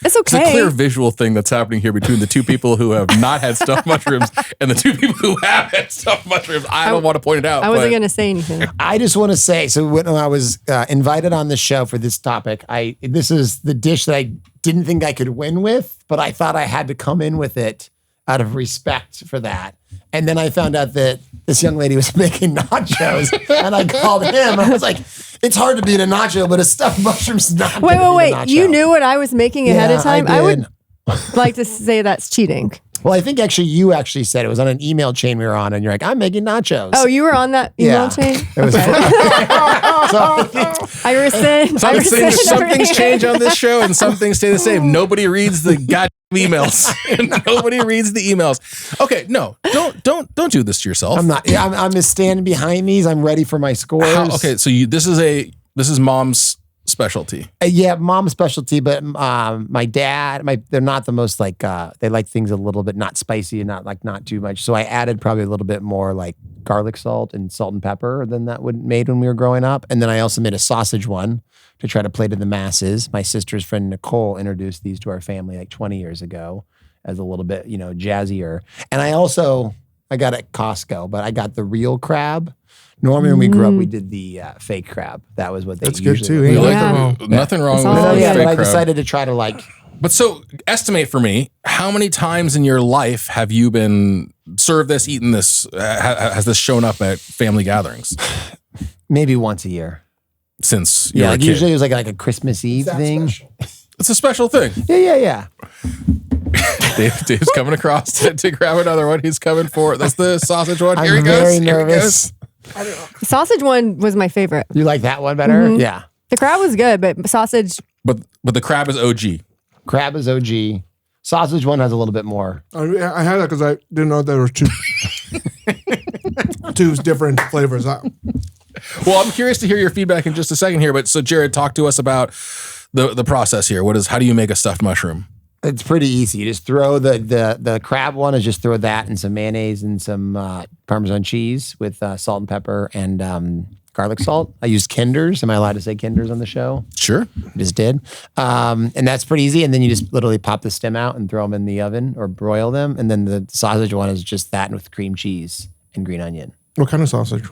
[SPEAKER 4] It's
[SPEAKER 1] a
[SPEAKER 4] okay.
[SPEAKER 1] clear visual thing that's happening here between the two people who have not had stuffed mushrooms and the two people who have had stuffed mushrooms. I don't want to point it out.
[SPEAKER 4] I wasn't
[SPEAKER 1] but-
[SPEAKER 4] going to say anything.
[SPEAKER 2] I just want to say, so when I was invited on the show for this topic, this is the dish that I didn't think I could win with, but I thought I had to come in with it out of respect for that. And then I found out that this young lady was making nachos, and I called him. I was like, "It's hard to beat a nacho, but a stuffed mushroom's not."
[SPEAKER 4] Wait.
[SPEAKER 2] gonna beat a nacho."
[SPEAKER 4] You knew what I was making ahead of time? I would
[SPEAKER 2] did.
[SPEAKER 4] like to say that's cheating.
[SPEAKER 2] Well, I think you actually said it was on an email chain we were on, and you're like, "I'm making nachos."
[SPEAKER 4] Oh, you were on that email
[SPEAKER 2] Yeah.
[SPEAKER 4] chain?
[SPEAKER 2] It was
[SPEAKER 4] I rescind.
[SPEAKER 1] Some things change on this show, and some things stay the same. Nobody reads the goddamn emails. Nobody reads the emails. Okay, no, don't do this to yourself.
[SPEAKER 2] I'm not. Yeah, I'm just standing behind these. I'm ready for my scores.
[SPEAKER 1] Okay, so this is mom's specialty.
[SPEAKER 2] Yeah, mom's specialty, but my dad, they're not the most like they like things a little bit not spicy and not too much. So I added probably a little bit more like garlic salt and salt and pepper than that would made when we were growing up. And then I also made a sausage one to try to play to the masses. My sister's friend Nicole introduced these to our family like 20 years ago as a little bit, jazzier. And I got at Costco, but I got the real crab. Normally when we grew up, we did the fake crab. That was what they
[SPEAKER 3] That's good
[SPEAKER 2] usually
[SPEAKER 3] too.
[SPEAKER 2] would.
[SPEAKER 3] Ain't
[SPEAKER 4] Yeah.
[SPEAKER 3] nothing wrong.
[SPEAKER 1] Nothing wrong
[SPEAKER 4] It's
[SPEAKER 1] with
[SPEAKER 4] all
[SPEAKER 1] fake
[SPEAKER 2] Yeah, but I
[SPEAKER 1] crab.
[SPEAKER 2] decided to try to
[SPEAKER 1] But so estimate for me, how many times in your life have you been served this, eaten this? Has this shown up at family gatherings
[SPEAKER 2] maybe once a year.
[SPEAKER 1] since you were
[SPEAKER 2] Yeah,
[SPEAKER 1] a
[SPEAKER 2] like
[SPEAKER 1] kid?
[SPEAKER 2] usually it was like a Christmas Eve thing.
[SPEAKER 1] It's a special thing.
[SPEAKER 2] Yeah.
[SPEAKER 1] Dave's coming across to grab another one. He's coming for that's the sausage one. Here he
[SPEAKER 2] I'm
[SPEAKER 1] goes.
[SPEAKER 2] very
[SPEAKER 1] Here he
[SPEAKER 2] nervous.
[SPEAKER 4] The sausage one was my favorite.
[SPEAKER 2] You like that one better? Yeah.
[SPEAKER 4] The crab was good, but sausage.
[SPEAKER 1] But the crab is OG.
[SPEAKER 2] Crab is OG. Sausage one has a little bit more.
[SPEAKER 3] I had that because I didn't know there were two different flavors.
[SPEAKER 1] Well, I'm curious to hear your feedback in just a second here. But so Jared, talk to us about the process here. How do you make a stuffed mushroom?
[SPEAKER 2] It's pretty easy. You just throw the crab one is just throw that and some mayonnaise and some Parmesan cheese with salt and pepper and garlic salt. I used Kinders. Am I allowed to say Kinders on the show?
[SPEAKER 1] Sure.
[SPEAKER 2] I just did. And that's pretty easy. And then you just literally pop the stem out and throw them in the oven or broil them. And then the sausage one is just that with cream cheese and green onion.
[SPEAKER 3] What kind of sausage?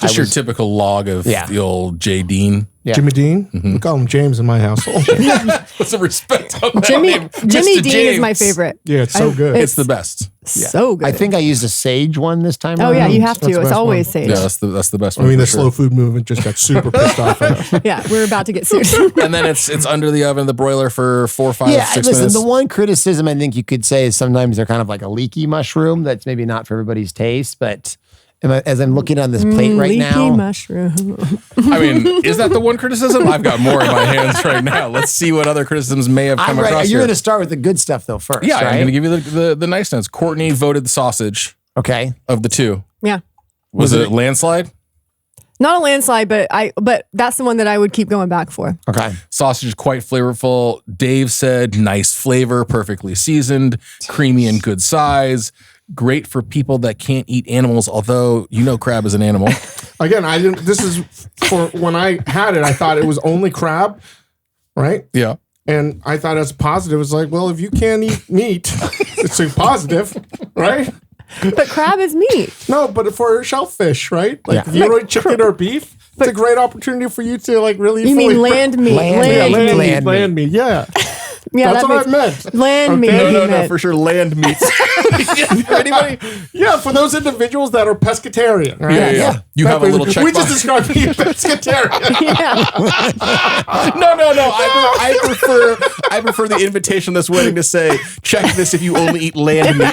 [SPEAKER 1] Just your typical log of the old J. Dean.
[SPEAKER 2] Yeah.
[SPEAKER 3] Jimmy Dean? We call him James in my household.
[SPEAKER 1] Put some respect on that
[SPEAKER 4] Jimmy
[SPEAKER 1] name.
[SPEAKER 4] Dean
[SPEAKER 1] Mr. James.
[SPEAKER 4] is my favorite.
[SPEAKER 3] Yeah, it's so good.
[SPEAKER 1] It's the best.
[SPEAKER 4] So good.
[SPEAKER 2] I think I used a sage one this time.
[SPEAKER 4] Oh yeah,
[SPEAKER 2] around.
[SPEAKER 4] you have to.
[SPEAKER 3] That's the
[SPEAKER 4] It's
[SPEAKER 3] best
[SPEAKER 4] always
[SPEAKER 3] one.
[SPEAKER 4] sage.
[SPEAKER 1] Yeah, that's the best
[SPEAKER 3] I
[SPEAKER 1] one.
[SPEAKER 3] mean,
[SPEAKER 1] for
[SPEAKER 3] the
[SPEAKER 1] sure.
[SPEAKER 3] slow food movement just got super pissed off at us.
[SPEAKER 4] Yeah, we're about to get sued.
[SPEAKER 1] And then it's under the oven, the broiler for 4, 5,
[SPEAKER 2] Yeah,
[SPEAKER 1] 6
[SPEAKER 2] listen,
[SPEAKER 1] minutes.
[SPEAKER 2] the one criticism I think you could say is sometimes they're kind of like a leaky mushroom that's maybe not for everybody's taste, but as I'm looking on this plate right
[SPEAKER 4] Leaky
[SPEAKER 2] now,
[SPEAKER 4] mushroom.
[SPEAKER 1] I mean, is that the one criticism? I've got more in my hands right now. Let's see what other criticisms may have come across
[SPEAKER 2] You're
[SPEAKER 1] here.
[SPEAKER 2] going to start with the good stuff though first,
[SPEAKER 1] Yeah,
[SPEAKER 2] right?
[SPEAKER 1] I'm going to give you the nice notes. Courtney voted the sausage
[SPEAKER 2] Okay.
[SPEAKER 1] of the two.
[SPEAKER 4] Yeah.
[SPEAKER 1] Was it landslide?
[SPEAKER 4] Not a landslide, but that's the one that I would keep going back for.
[SPEAKER 2] Okay.
[SPEAKER 1] Sausage is quite flavorful. Dave said nice flavor, perfectly seasoned, creamy and good size. Great for people that can't eat animals, although crab is an animal.
[SPEAKER 3] Again, I didn't. This is for when I had it. I thought it was only crab, right?
[SPEAKER 1] Yeah.
[SPEAKER 3] And I thought as a positive, it's like, well, if you can't eat meat, it's a positive, right?
[SPEAKER 4] But crab is meat.
[SPEAKER 3] No, but for shellfish, right? Like
[SPEAKER 2] Yeah.
[SPEAKER 3] if you don't eat chicken or beef, it's a great opportunity for you to like really.
[SPEAKER 4] You
[SPEAKER 3] fully
[SPEAKER 4] mean land meat?
[SPEAKER 2] Land meat.
[SPEAKER 3] Yeah,
[SPEAKER 4] Yeah,
[SPEAKER 3] that's
[SPEAKER 4] that
[SPEAKER 3] what I
[SPEAKER 4] makes
[SPEAKER 3] meant.
[SPEAKER 4] land meat.
[SPEAKER 1] No,
[SPEAKER 4] he
[SPEAKER 1] no,
[SPEAKER 4] meant.
[SPEAKER 1] for sure. Land meats. For anybody?
[SPEAKER 3] Yeah, for those individuals that are pescatarian, right?
[SPEAKER 1] Yeah. You have a little check
[SPEAKER 3] We just
[SPEAKER 1] box.
[SPEAKER 3] described being pescatarian.
[SPEAKER 4] Yeah.
[SPEAKER 1] No. I prefer the invitation this wedding to say, check this if you only eat land meat.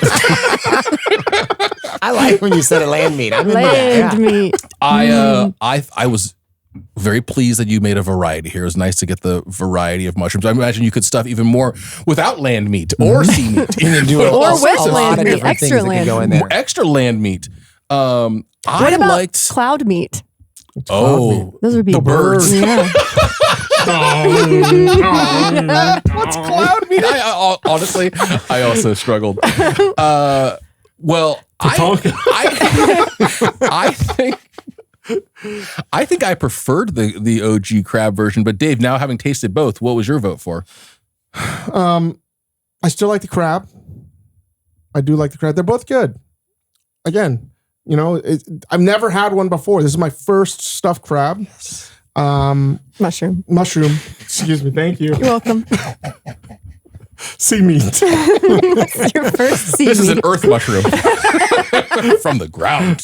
[SPEAKER 2] I like when you said a land meat. I'm into that,
[SPEAKER 4] Land
[SPEAKER 2] yeah.
[SPEAKER 4] meat.
[SPEAKER 1] I was very pleased that you made a variety here. It was nice to get the variety of mushrooms. I imagine you could stuff even more without land meat or sea meat.
[SPEAKER 2] You can do it
[SPEAKER 4] Or
[SPEAKER 2] all
[SPEAKER 4] with
[SPEAKER 2] sorts of
[SPEAKER 4] land meat,
[SPEAKER 2] different
[SPEAKER 4] extra
[SPEAKER 2] things that
[SPEAKER 4] land
[SPEAKER 2] can go in
[SPEAKER 1] More
[SPEAKER 2] there.
[SPEAKER 1] extra land meat. I
[SPEAKER 4] What about
[SPEAKER 1] liked.
[SPEAKER 4] cloud meat?
[SPEAKER 1] Oh,
[SPEAKER 4] Those would be
[SPEAKER 1] the birds.
[SPEAKER 4] Yeah.
[SPEAKER 1] What's cloud meat? I honestly, I also struggled. Well, I think I preferred the OG crab version. But Dave, now having tasted both, what was your vote for?
[SPEAKER 3] I still like the crab. I do like the crab. They're both good. Again, I've never had one before. This is my first stuffed crab.
[SPEAKER 4] Mushroom.
[SPEAKER 3] Mushroom. Excuse me. Thank you.
[SPEAKER 4] You're welcome.
[SPEAKER 3] Sea meat.
[SPEAKER 4] Your first sea
[SPEAKER 1] This is an
[SPEAKER 4] meat.
[SPEAKER 1] earth mushroom from the ground.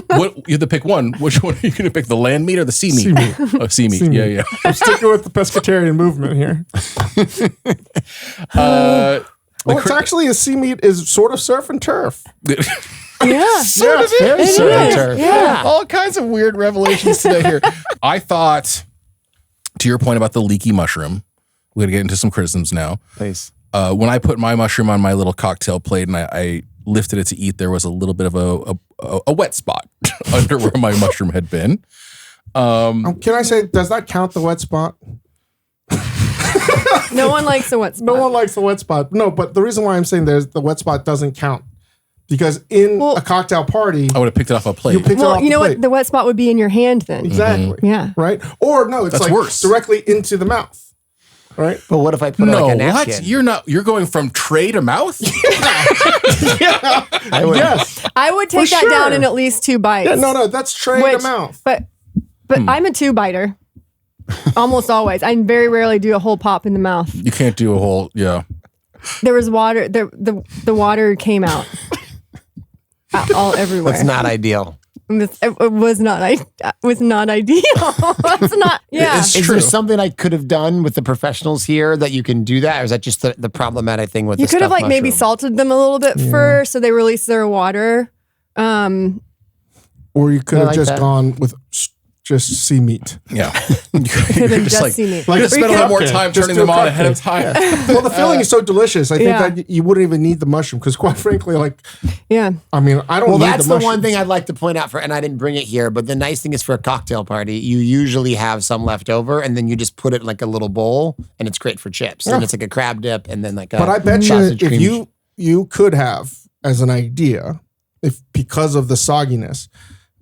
[SPEAKER 1] What you have to pick one. Which one are you going to pick? The land meat or the sea meat?
[SPEAKER 3] Sea meat.
[SPEAKER 1] Oh, sea meat.
[SPEAKER 3] Sea meat.
[SPEAKER 1] Yeah.
[SPEAKER 3] I'm sticking with the pescatarian movement here. It's actually a sea meat is sort of surf and turf.
[SPEAKER 4] Yeah.
[SPEAKER 1] Sort of
[SPEAKER 2] Very
[SPEAKER 1] is.
[SPEAKER 2] surf and
[SPEAKER 4] is.
[SPEAKER 2] turf.
[SPEAKER 4] Yeah.
[SPEAKER 1] All kinds of weird revelations today here. I thought, to your point about the leaky mushroom, we're going to get into some criticisms now.
[SPEAKER 2] Please.
[SPEAKER 1] When I put my mushroom on my little cocktail plate and I lifted it to eat, there was a little bit of a wet spot under where my mushroom had been.
[SPEAKER 3] Can I say, does that count the wet spot?
[SPEAKER 4] No one likes a wet spot.
[SPEAKER 3] No one likes the wet spot. No, but the reason why I'm saying the wet spot doesn't count because in a cocktail party,
[SPEAKER 1] I would have picked it off a plate.
[SPEAKER 3] you picked it
[SPEAKER 4] Well,
[SPEAKER 3] off
[SPEAKER 4] you know
[SPEAKER 3] the
[SPEAKER 4] what?
[SPEAKER 3] plate.
[SPEAKER 4] The wet spot would be in your hand then.
[SPEAKER 3] Exactly.
[SPEAKER 4] Yeah.
[SPEAKER 3] Right? Or no, it's
[SPEAKER 1] That's
[SPEAKER 3] like
[SPEAKER 1] worse.
[SPEAKER 3] directly into the mouth. Right?
[SPEAKER 2] But what if I put
[SPEAKER 1] No,
[SPEAKER 2] like a napkin?
[SPEAKER 1] what? You're going from tray to mouth?
[SPEAKER 2] I would,
[SPEAKER 3] Yes.
[SPEAKER 4] I would take
[SPEAKER 3] For
[SPEAKER 4] that down
[SPEAKER 3] sure.
[SPEAKER 4] in at least 2 bites.
[SPEAKER 3] Yeah, no, that's tray to mouth.
[SPEAKER 4] But I'm a 2-biter. Almost always. I very rarely do a whole pop in the mouth.
[SPEAKER 1] You can't do a whole, yeah.
[SPEAKER 4] There was water. The water came out all everywhere.
[SPEAKER 2] That's not ideal.
[SPEAKER 4] It was not. Was not ideal. That's not. Yeah.
[SPEAKER 1] It's
[SPEAKER 2] Is
[SPEAKER 1] true.
[SPEAKER 2] there something I could have done with the professionals here that you can do that? Or is that just the problematic thing with
[SPEAKER 4] You
[SPEAKER 2] the
[SPEAKER 4] could have
[SPEAKER 2] stuffed
[SPEAKER 4] like maybe
[SPEAKER 2] mushroom?
[SPEAKER 4] salted them a little bit first, so they release their water.
[SPEAKER 3] Or you could
[SPEAKER 2] I
[SPEAKER 3] have
[SPEAKER 2] like
[SPEAKER 3] just
[SPEAKER 2] that.
[SPEAKER 3] gone with just see meat.
[SPEAKER 1] Yeah.
[SPEAKER 4] Then just see me.
[SPEAKER 3] Like,
[SPEAKER 1] Just spend a little more time
[SPEAKER 3] Just
[SPEAKER 1] turning
[SPEAKER 3] do a
[SPEAKER 1] them on
[SPEAKER 3] cupcake.
[SPEAKER 1] ahead of time.
[SPEAKER 3] Well, the filling is so delicious. I think
[SPEAKER 4] Yeah.
[SPEAKER 3] that you wouldn't even need the mushroom because, quite frankly, like,
[SPEAKER 4] Yeah.
[SPEAKER 3] I mean, I don't
[SPEAKER 2] Well,
[SPEAKER 3] need
[SPEAKER 2] that's
[SPEAKER 3] the
[SPEAKER 2] the one
[SPEAKER 3] mushrooms.
[SPEAKER 2] thing I'd like to point out and I didn't bring it here, but the nice thing is for a cocktail party, you usually have some left over and then you just put it in like a little bowl and it's great for chips. And it's like a crab dip and then like a
[SPEAKER 3] But I bet you
[SPEAKER 2] sausage
[SPEAKER 3] if
[SPEAKER 2] cream.
[SPEAKER 3] you could have as an idea, if because of the sogginess,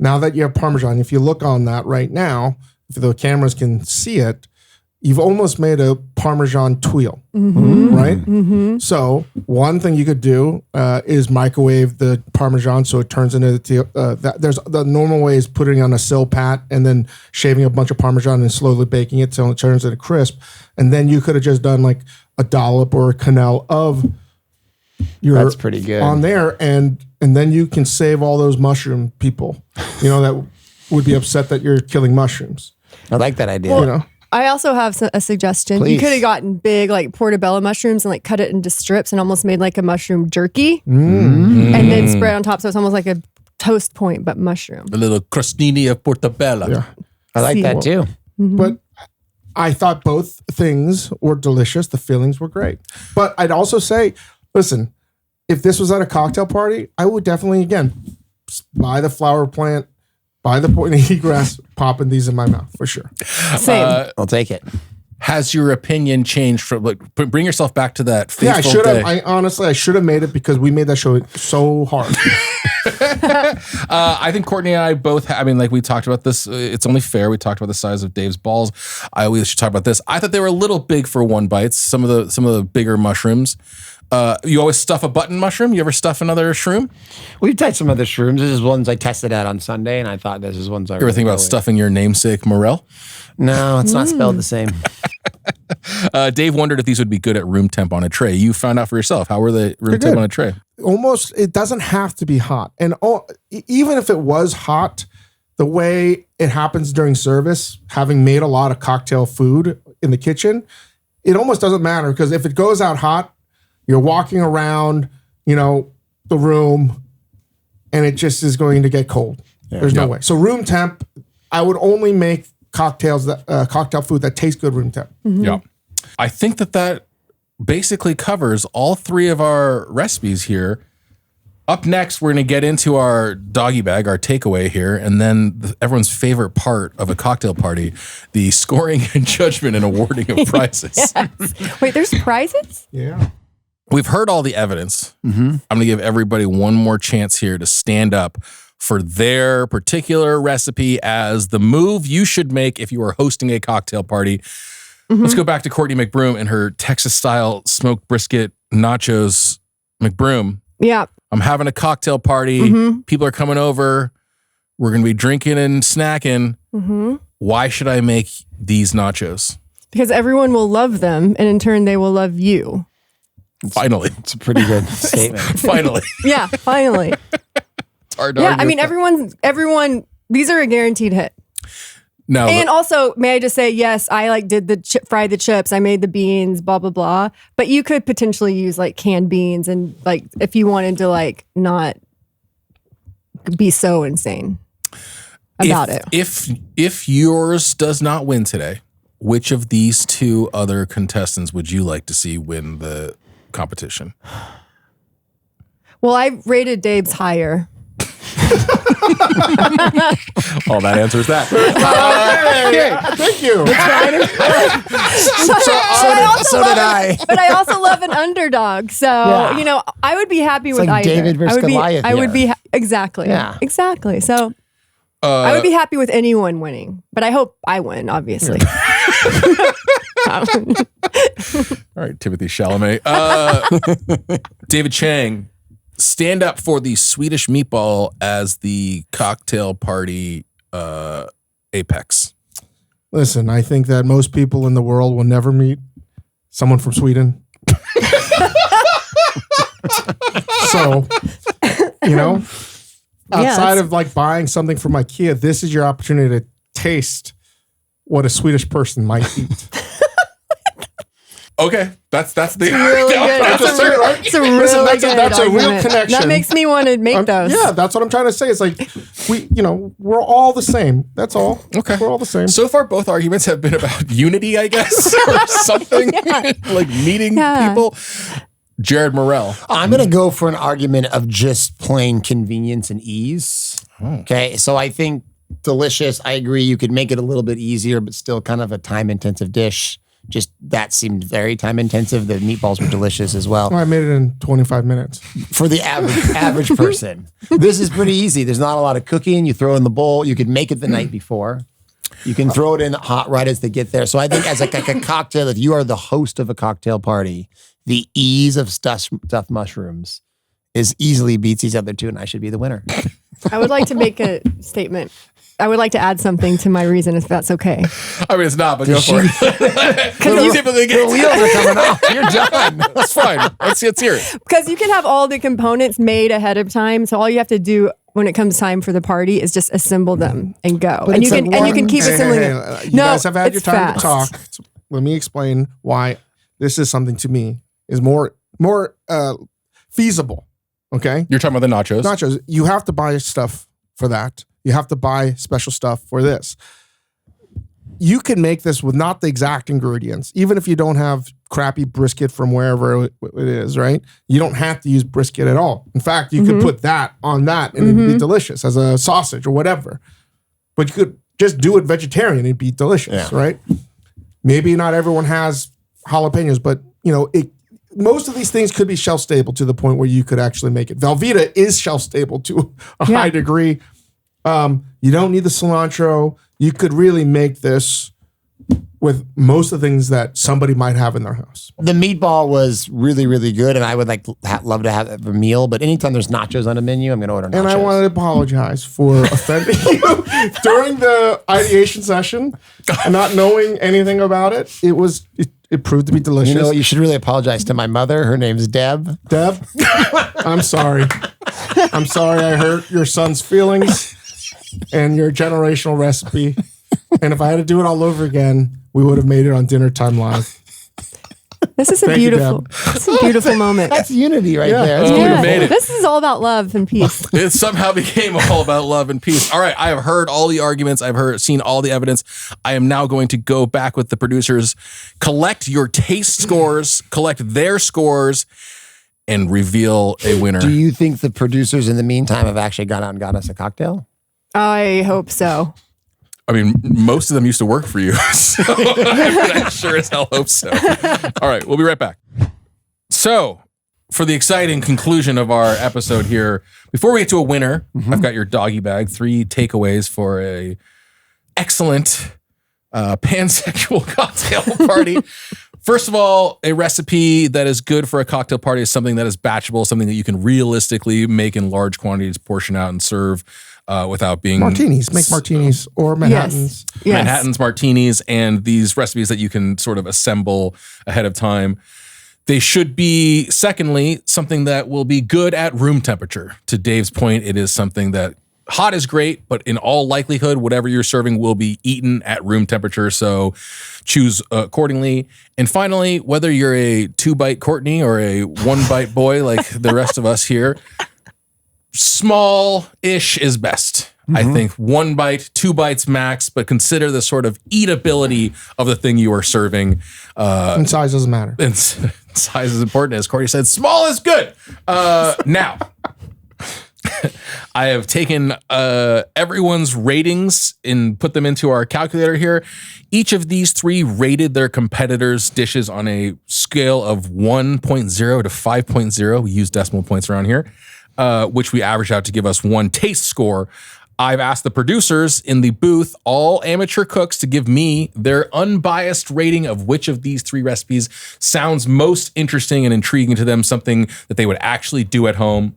[SPEAKER 3] now that you have Parmesan, if you look on that right now, if the cameras can see it, you've almost made a Parmesan tuile, right? So one thing you could do is microwave the Parmesan so it turns into there's the normal way is putting it on a silpat and then shaving a bunch of Parmesan and slowly baking it till it turns into crisp. And then you could have just done like a dollop or a quenelle of your
[SPEAKER 2] That's pretty good.
[SPEAKER 3] on there, and then you can save all those mushroom people, that would be upset that you're killing mushrooms.
[SPEAKER 2] I like that idea.
[SPEAKER 3] You know,
[SPEAKER 4] I also have a suggestion.
[SPEAKER 2] Please.
[SPEAKER 4] You could have gotten big, like portobello mushrooms and like cut it into strips and almost made like a mushroom jerky and then spread on top. So it's almost like a toast point, but mushroom.
[SPEAKER 1] The little crostini of portobello.
[SPEAKER 3] yeah.
[SPEAKER 2] I like that too.
[SPEAKER 3] But I thought both things were delicious. The fillings were great. But I'd also say, listen, if this was at a cocktail party, I would definitely, again, buy the flower plant, buy the point of egress, popping these in my mouth for sure.
[SPEAKER 4] Same.
[SPEAKER 2] I'll take it.
[SPEAKER 1] Has your opinion changed from bring yourself back to that
[SPEAKER 3] Yeah, I
[SPEAKER 1] faithful
[SPEAKER 3] should
[SPEAKER 1] day?
[SPEAKER 3] have. I should have made it because we made that show so hard.
[SPEAKER 1] I think Courtney and I both, like we talked about this. It's only fair. We talked about the size of Dave's balls. We should talk about this. I thought they were a little big for one bites. Some of the bigger mushrooms. You always stuff a button mushroom? You ever stuff another shroom?
[SPEAKER 2] We've tried some other shrooms. This is ones I tested out on Sunday, and I thought this is ones I
[SPEAKER 1] You ever think about stuffing your namesake Morell?
[SPEAKER 2] No, it's not spelled the same.
[SPEAKER 1] Dave wondered if these would be good at room temp on a tray. You found out for yourself. How were they room temp
[SPEAKER 3] good.
[SPEAKER 1] on a tray?
[SPEAKER 3] Almost, it doesn't have to be hot. And even if it was hot, the way it happens during service, having made a lot of cocktail food in the kitchen, it almost doesn't matter because if it goes out hot, you're walking around, the room, and it just is going to get cold. There's no way. So room temp, I would only make cocktail food that tastes good room temp.
[SPEAKER 1] Yeah. I think that basically covers all three of our recipes here. Up next, we're going to get into our doggy bag, our takeaway here, and then everyone's favorite part of a cocktail party, the scoring and judgment and awarding of prizes.
[SPEAKER 4] Wait, there's prizes?
[SPEAKER 3] Yeah.
[SPEAKER 1] We've heard all the evidence. I'm going to give everybody one more chance here to stand up for their particular recipe as the move you should make if you are hosting a cocktail party. Let's go back to Courtney McBroom and her Texas-style smoked brisket nachos. McBroom,
[SPEAKER 4] Yeah.
[SPEAKER 1] I'm having a cocktail party. People are coming over. We're going to be drinking and snacking. Why should I make these nachos?
[SPEAKER 4] Because everyone will love them and in turn they will love you.
[SPEAKER 1] Finally.
[SPEAKER 2] It's a pretty good statement.
[SPEAKER 1] Finally.
[SPEAKER 4] Yeah, finally.
[SPEAKER 1] It's hard to
[SPEAKER 4] Yeah,
[SPEAKER 1] argue
[SPEAKER 4] I mean,
[SPEAKER 1] with that.
[SPEAKER 4] everyone, these are a guaranteed hit.
[SPEAKER 1] Now,
[SPEAKER 4] And also, may I just say, yes, I did fried the chips, I made the beans, blah, blah, blah. But you could potentially use canned beans and if you wanted to not be so insane about it.
[SPEAKER 1] If yours does not win today, which of these two other contestants would you like to see win the competition?
[SPEAKER 4] Well, I rated Dave's higher.
[SPEAKER 1] Well, that answers that.
[SPEAKER 3] Thank you.
[SPEAKER 2] So did I.
[SPEAKER 4] But I also love an underdog. So, I would be happy with
[SPEAKER 2] like
[SPEAKER 4] either.
[SPEAKER 2] David versus Goliath
[SPEAKER 4] I would
[SPEAKER 2] here.
[SPEAKER 4] be, exactly.
[SPEAKER 2] Yeah.
[SPEAKER 4] Exactly. So I would be happy with anyone winning, but I hope I win, obviously.
[SPEAKER 1] All right, Timothy Chalamet. David Chang, stand up for the Swedish meatball as the cocktail party apex.
[SPEAKER 3] Listen, I think that most people in the world will never meet someone from Sweden. So, outside of buying something from IKEA, this is your opportunity to taste what a Swedish person might eat.
[SPEAKER 1] Okay, that's the
[SPEAKER 4] Really good. It's a really
[SPEAKER 3] Listen,
[SPEAKER 4] good
[SPEAKER 3] that's a real
[SPEAKER 4] argument.
[SPEAKER 3] connection.
[SPEAKER 4] That makes me want to make those.
[SPEAKER 3] Yeah, that's what I'm trying to say. It's we're all the same. That's all.
[SPEAKER 1] Okay.
[SPEAKER 3] We're all the same.
[SPEAKER 1] So far, both arguments have been about unity, I guess, or something like meeting people. Jared Morell.
[SPEAKER 2] I'm going to go for an argument of just plain convenience and ease. Okay. So I think delicious. I agree. You could make it a little bit easier, but still kind of a time-intensive dish. Just that seemed very time-intensive. The meatballs were delicious as well.
[SPEAKER 3] I made it in 25 minutes.
[SPEAKER 2] For the average person. This is pretty easy. There's not a lot of cooking. You throw it in the bowl. You could make it the night before. You can throw it in hot right as they get there. So I think as a cocktail, if you are the host of a cocktail party, the ease of stuffed mushrooms is easily beats these other two, and I should be the winner.
[SPEAKER 4] I would like to make a statement. I would like to add something to my reason, if that's okay.
[SPEAKER 1] I mean, it's not, but go for it. Because you typically get
[SPEAKER 2] the wheels are coming off. You're done.
[SPEAKER 1] That's fine. Let's hear it.
[SPEAKER 4] Because you can have all the components made ahead of time, so all you have to do when it comes time for the party is just assemble them and go.
[SPEAKER 2] But
[SPEAKER 4] And you can keep assembling
[SPEAKER 3] it. You guys have had your time to talk. Let me explain why this is something to me is more feasible. Okay,
[SPEAKER 1] You're talking about the nachos.
[SPEAKER 3] nachos. You have to buy stuff for that. You have to buy special stuff for this. You can make this with not the exact ingredients, even if you don't have crappy brisket from wherever it is, right? You don't have to use brisket at all. In fact, you could put that on that and it'd be delicious as a sausage or whatever. But you could just do it vegetarian, it'd be delicious, right? Maybe not everyone has jalapenos, but most of these things could be shelf stable to the point where you could actually make it. Velveeta is shelf stable to a high degree. You don't need the cilantro. You could really make this with most of the things that somebody might have in their house.
[SPEAKER 2] The meatball was really, really good, and I would love to have it for a meal. But anytime there's nachos on a menu, I'm going to order nachos.
[SPEAKER 3] And I want to apologize for offending you during the ideation session, not knowing anything about it. It proved to be delicious.
[SPEAKER 2] You know what? You should really apologize to my mother. Her name's Deb.
[SPEAKER 3] Deb, I'm sorry. I'm sorry I hurt your son's feelings and your generational recipe. And if I had to do it all over again, we would have made it on Dinner Time Live.
[SPEAKER 4] This is a beautiful moment.
[SPEAKER 2] That's unity right there. That's
[SPEAKER 1] We
[SPEAKER 2] beautiful.
[SPEAKER 1] made it.
[SPEAKER 4] This is all about love and peace.
[SPEAKER 1] It somehow became all about love and peace. All right, I have heard all the arguments. I've seen all the evidence. I am now going to go back with the producers, collect your taste scores, collect their scores, and reveal a winner.
[SPEAKER 2] Do you think the producers in the meantime have actually gone out and got us a cocktail?
[SPEAKER 4] I hope so.
[SPEAKER 1] I mean, most of them used to work for you, so I sure as hell hope so. All right, we'll be right back. So, for the exciting conclusion of our episode here, before we get to a winner, I've got your doggy bag, 3 takeaways for a excellent pansexual cocktail party. First of all, a recipe that is good for a cocktail party is something that is batchable, something that you can realistically make in large quantities, portion out, and serve without being...
[SPEAKER 3] Martinis. Make martinis or Manhattans.
[SPEAKER 4] Yes.
[SPEAKER 1] Manhattans, martinis, and these recipes that you can sort of assemble ahead of time. They should be, secondly, something that will be good at room temperature. To Dave's point, it is something that hot is great, but in all likelihood, whatever you're serving will be eaten at room temperature. So choose accordingly. And finally, whether you're a 2-bite Courtney or a 1-bite boy like the rest of us here, small-ish is best. I think 1 bite, 2 bites max, but consider the sort of eatability of the thing you are serving.
[SPEAKER 3] And size doesn't matter.
[SPEAKER 1] And size is important. As Courtney said, small is good. Now, I have taken everyone's ratings and put them into our calculator here. Each of these 3 rated their competitors' dishes on a scale of 1.0 to 5.0. We use decimal points around here, which we average out to give us 1 taste score. I've asked the producers in the booth, all amateur cooks, to give me their unbiased rating of which of these 3 recipes sounds most interesting and intriguing to them, something that they would actually do at home.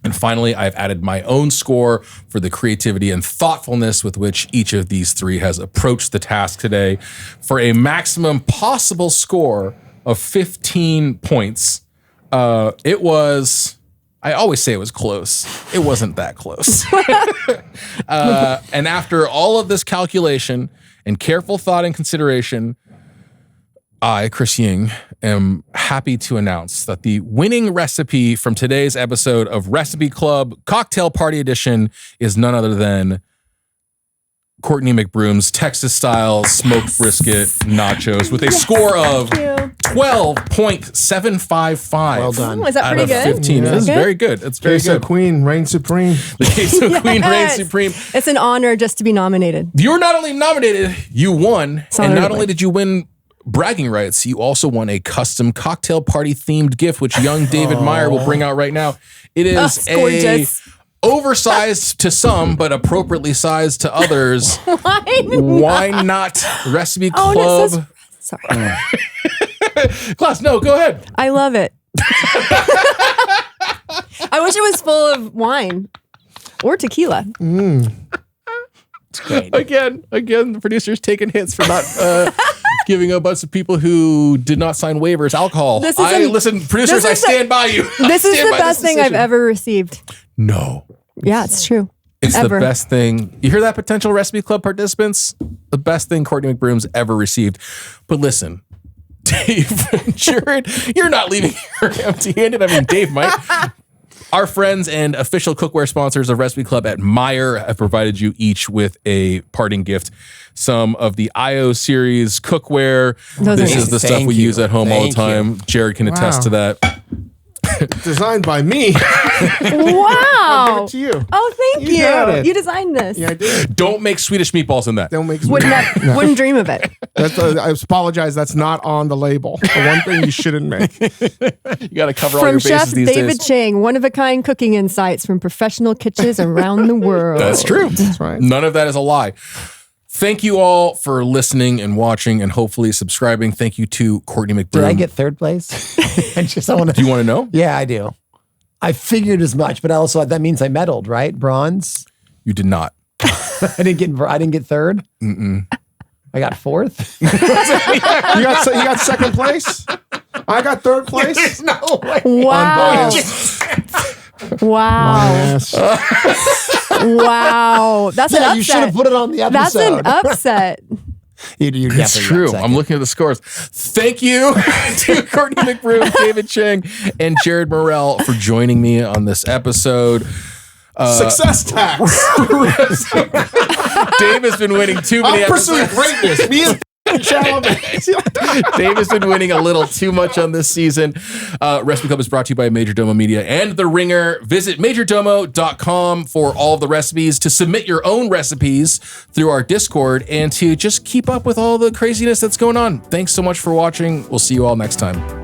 [SPEAKER 1] And finally, I've added my own score for the creativity and thoughtfulness with which each of these 3 has approached the task today for a maximum possible score of 15 points. It was... I always say it was close. It wasn't that close. And after all of this calculation and careful thought and consideration, I, Chris Ying, am happy to announce that the winning recipe from today's episode of Recipe Club Cocktail Party Edition is none other than Courtney McBroom's Texas-style smoked brisket nachos with a score of 12.755.
[SPEAKER 2] Well done.
[SPEAKER 4] Oh, is that
[SPEAKER 1] out
[SPEAKER 4] pretty
[SPEAKER 1] of
[SPEAKER 4] good?
[SPEAKER 1] 15.
[SPEAKER 2] Yeah.
[SPEAKER 1] It's
[SPEAKER 4] Good?
[SPEAKER 1] very good. It's very
[SPEAKER 3] Queso
[SPEAKER 1] good.
[SPEAKER 3] Queen, reign supreme.
[SPEAKER 1] The Queso Queen reigns
[SPEAKER 4] Yes.
[SPEAKER 1] supreme.
[SPEAKER 4] It's an honor just to be nominated.
[SPEAKER 1] You were not only nominated, you won. And not
[SPEAKER 4] honorable.
[SPEAKER 1] only did you win bragging rights, you also won a custom cocktail party themed gift, which young David Meyer will bring out right now. It is
[SPEAKER 4] it's gorgeous.
[SPEAKER 1] oversized to some, but appropriately sized to others.
[SPEAKER 4] Wine.
[SPEAKER 1] Why not Recipe
[SPEAKER 4] Oh,
[SPEAKER 1] Club?
[SPEAKER 4] and it says, sorry.
[SPEAKER 1] Class, no, go ahead.
[SPEAKER 4] I love it. I wish it was full of wine or tequila.
[SPEAKER 2] It's great.
[SPEAKER 1] Again, the producer's taking hits for not giving a bunch of people who did not sign waivers alcohol.
[SPEAKER 4] This is
[SPEAKER 1] Listen, producers, I
[SPEAKER 4] this is
[SPEAKER 1] stand by you.
[SPEAKER 4] This
[SPEAKER 1] I
[SPEAKER 4] is
[SPEAKER 1] stand
[SPEAKER 4] the
[SPEAKER 1] by
[SPEAKER 4] best
[SPEAKER 1] this
[SPEAKER 4] thing I've
[SPEAKER 1] decision.
[SPEAKER 4] ever received.
[SPEAKER 1] No.
[SPEAKER 4] Yeah, it's true.
[SPEAKER 1] It's
[SPEAKER 4] Ever.
[SPEAKER 1] the best thing. You hear that, potential Recipe Club participants? The best thing Courtney McBroom's ever received. But listen, Dave and Jared, you're not leaving here empty-handed. I mean, Dave might. Our friends and official cookware sponsors of Recipe Club at Meyer have provided you each with a parting gift. Some of the IO series cookware.
[SPEAKER 4] Those
[SPEAKER 1] This
[SPEAKER 4] are
[SPEAKER 1] is the
[SPEAKER 2] nice.
[SPEAKER 1] stuff
[SPEAKER 2] Thank
[SPEAKER 1] we
[SPEAKER 2] you.
[SPEAKER 1] use at home all the
[SPEAKER 2] Thank you.
[SPEAKER 1] time. Jared can attest
[SPEAKER 3] Wow.
[SPEAKER 1] to that.
[SPEAKER 3] Designed by me.
[SPEAKER 4] Wow.
[SPEAKER 3] To you.
[SPEAKER 4] Oh, thank
[SPEAKER 3] You got
[SPEAKER 4] you.
[SPEAKER 3] it.
[SPEAKER 4] You designed this.
[SPEAKER 3] Yeah, I did.
[SPEAKER 1] Don't make Swedish meatballs in that.
[SPEAKER 3] Don't make
[SPEAKER 4] Wouldn't dream of it.
[SPEAKER 3] I apologize. That's not on the label. The one thing you shouldn't make.
[SPEAKER 1] You got to cover all your
[SPEAKER 4] From
[SPEAKER 1] bases
[SPEAKER 4] Chef
[SPEAKER 1] these
[SPEAKER 4] David
[SPEAKER 1] days.
[SPEAKER 4] Chang, one-of-a-kind cooking insights from professional kitchens around the world.
[SPEAKER 1] That's true.
[SPEAKER 3] That's right.
[SPEAKER 1] None of that is a lie. Thank you all for listening and watching and hopefully subscribing. Thank you to Courtney McBroom.
[SPEAKER 2] Did I get third place? I want
[SPEAKER 1] Do you want to know?
[SPEAKER 2] Yeah, I do. I figured as much, but also that means I medaled, right? Bronze.
[SPEAKER 1] You did not.
[SPEAKER 2] I didn't get third. I got fourth.
[SPEAKER 3] You got second place. I got third place.
[SPEAKER 2] No way.
[SPEAKER 4] Wow. Wow.
[SPEAKER 3] Yes.
[SPEAKER 4] Wow. That's an
[SPEAKER 2] Yeah,
[SPEAKER 4] upset.
[SPEAKER 2] you should have put it on the
[SPEAKER 4] That's
[SPEAKER 2] episode.
[SPEAKER 4] an upset.
[SPEAKER 2] You definitely
[SPEAKER 1] It's
[SPEAKER 2] got
[SPEAKER 1] true.
[SPEAKER 2] second.
[SPEAKER 1] I'm looking at the scores. Thank you to Courtney McBroom, David Chang, and Jared Morell for joining me on this episode.
[SPEAKER 3] Success tax.
[SPEAKER 1] Dave has been winning too many
[SPEAKER 3] I'm pursuing
[SPEAKER 1] episodes.
[SPEAKER 3] greatness. Me and
[SPEAKER 1] Dave has been winning a little too much on this season. Recipe Club is brought to you by Major Domo Media and The Ringer. Visit majordomo.com for all of the recipes, to submit your own recipes through our Discord, and to just keep up with all the craziness that's going on. Thanks so much for watching. We'll see you all next time.